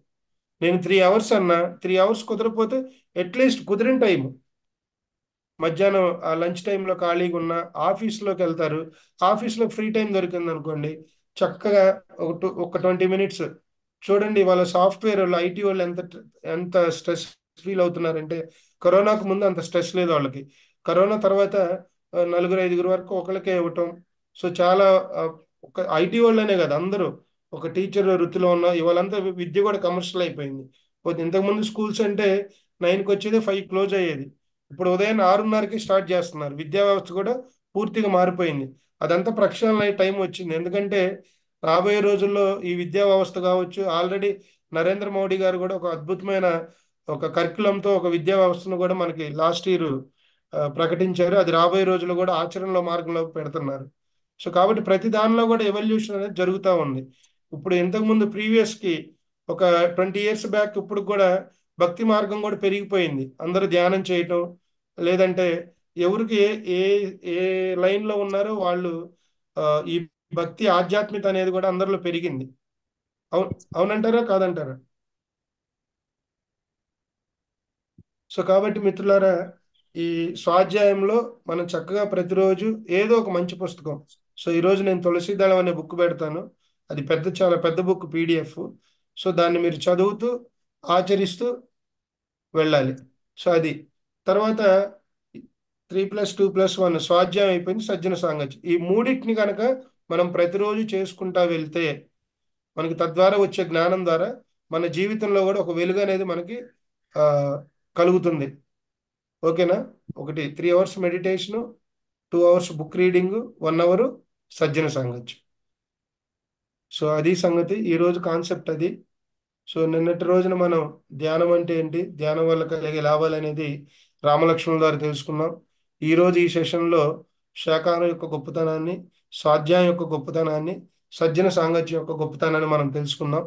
నేను 3 అవర్స్ అన్నా, 3 అవర్స్ కుదరకపోతే అట్లీస్ట్ కుదిరిన టైం మధ్యాహ్నం ఆ లంచ్ టైంలో ఖాళీగా ఉన్న ఆఫీస్లోకి వెళ్తారు, ఆఫీస్లో ఫ్రీ టైం దొరికింది అనుకోండి, చక్కగా ఒక 20 మినిట్స్ చూడండి. వాళ్ళ సాఫ్ట్వేర్ వాళ్ళు, ఐటీ వాళ్ళు ఎంత ఎంత స్ట్రెస్ ఫీల్ అవుతున్నారంటే కరోనాకు ముందు అంత స్ట్రెస్ లేదు వాళ్ళకి. కరోనా తర్వాత నలుగురు ఐదుగురు వరకు ఒకరికే ఇవ్వటం. సో చాలా ఆ, ఒక ఐటీ వాళ్ళనే కదా అందరూ ఒక టీచర్ వృత్తిలో ఉన్న ఇవాళంతా విద్య కూడా కమర్షియల్ అయిపోయింది. ఇంతకుముందు స్కూల్స్ అంటే 9కి వచ్చేది 5 క్లోజ్ అయ్యేది. ఇప్పుడు ఉదయం 6:30కి స్టార్ట్ చేస్తున్నారు. విద్యా వ్యవస్థ కూడా పూర్తిగా మారిపోయింది. అదంతా ప్రక్షాళన అయ్యే టైం వచ్చింది. ఎందుకంటే రాబోయే రోజుల్లో ఈ విద్యా వ్యవస్థ కావచ్చు, ఆల్రెడీ నరేంద్ర మోడీ గారు కూడా ఒక అద్భుతమైన ఒక కరికులంతో ఒక విద్యా వ్యవస్థను కూడా మనకి లాస్ట్ ఇయర్ ప్రకటించారు. అది రాబోయే రోజుల్లో కూడా ఆచరణలో మార్గంలో పెడుతున్నారు. సో కాబట్టి ప్రతి దానిలో కూడా ఎవల్యూషన్ అనేది జరుగుతూ ఉంది. ఇప్పుడు ఇంతకుముందు కి ఒక 20 ఇయర్స్ బ్యాక్ ఇప్పుడు కూడా భక్తి మార్గం కూడా పెరిగిపోయింది. అందరూ ధ్యానం చేయటం, లేదంటే ఎవరికి ఏ ఏ ఏ లైన్లో ఉన్నారో వాళ్ళు ఆ, ఈ భక్తి ఆధ్యాత్మికత అనేది కూడా అందరిలో పెరిగింది. అవును, అవునంటారా కాదంటారా? సో కాబట్టి మిత్రులారా, ఈ స్వాధ్యాయంలో మనం చక్కగా ప్రతిరోజు ఏదో ఒక మంచి పుస్తకం. సో ఈరోజు నేను తులసీదళం అనే బుక్ పెడతాను. అది చాలా పెద్ద బుక్, పీడిఎఫ్. సో దాన్ని మీరు చదువుతూ ఆచరిస్తూ వెళ్ళాలి. సో అది తర్వాత 3+2+1 స్వాధ్యాయం అయిపోయింది. సజ్జన సాంగత్యం, ఈ మూడింటిని కనుక మనం ప్రతిరోజు చేసుకుంటా వెళ్తే మనకి తద్వారా వచ్చే జ్ఞానం ద్వారా మన జీవితంలో కూడా ఒక వెలుగు అనేది మనకి ఆ కలుగుతుంది. ఓకేనా? ఒకటి 3 hours meditation, 2 hours book reading, 1 hour సజ్జన సాంగత్యం. సో అది సంగతి, ఈరోజు కాన్సెప్ట్ అది. సో నిన్నటి రోజున మనం ధ్యానం అంటే ఏంటి, ధ్యానం వల్ల కలిగే లాభాలు అనేది రామలక్ష్మణుల ద్వారా తెలుసుకున్నాం. ఈరోజు ఈ సెషన్లో శాకాహారం యొక్క గొప్పతనాన్ని, స్వాధ్యాయం యొక్క గొప్పతనాన్ని, సజ్జన సాంగత్యం యొక్క గొప్పతనాన్ని మనం తెలుసుకున్నాం.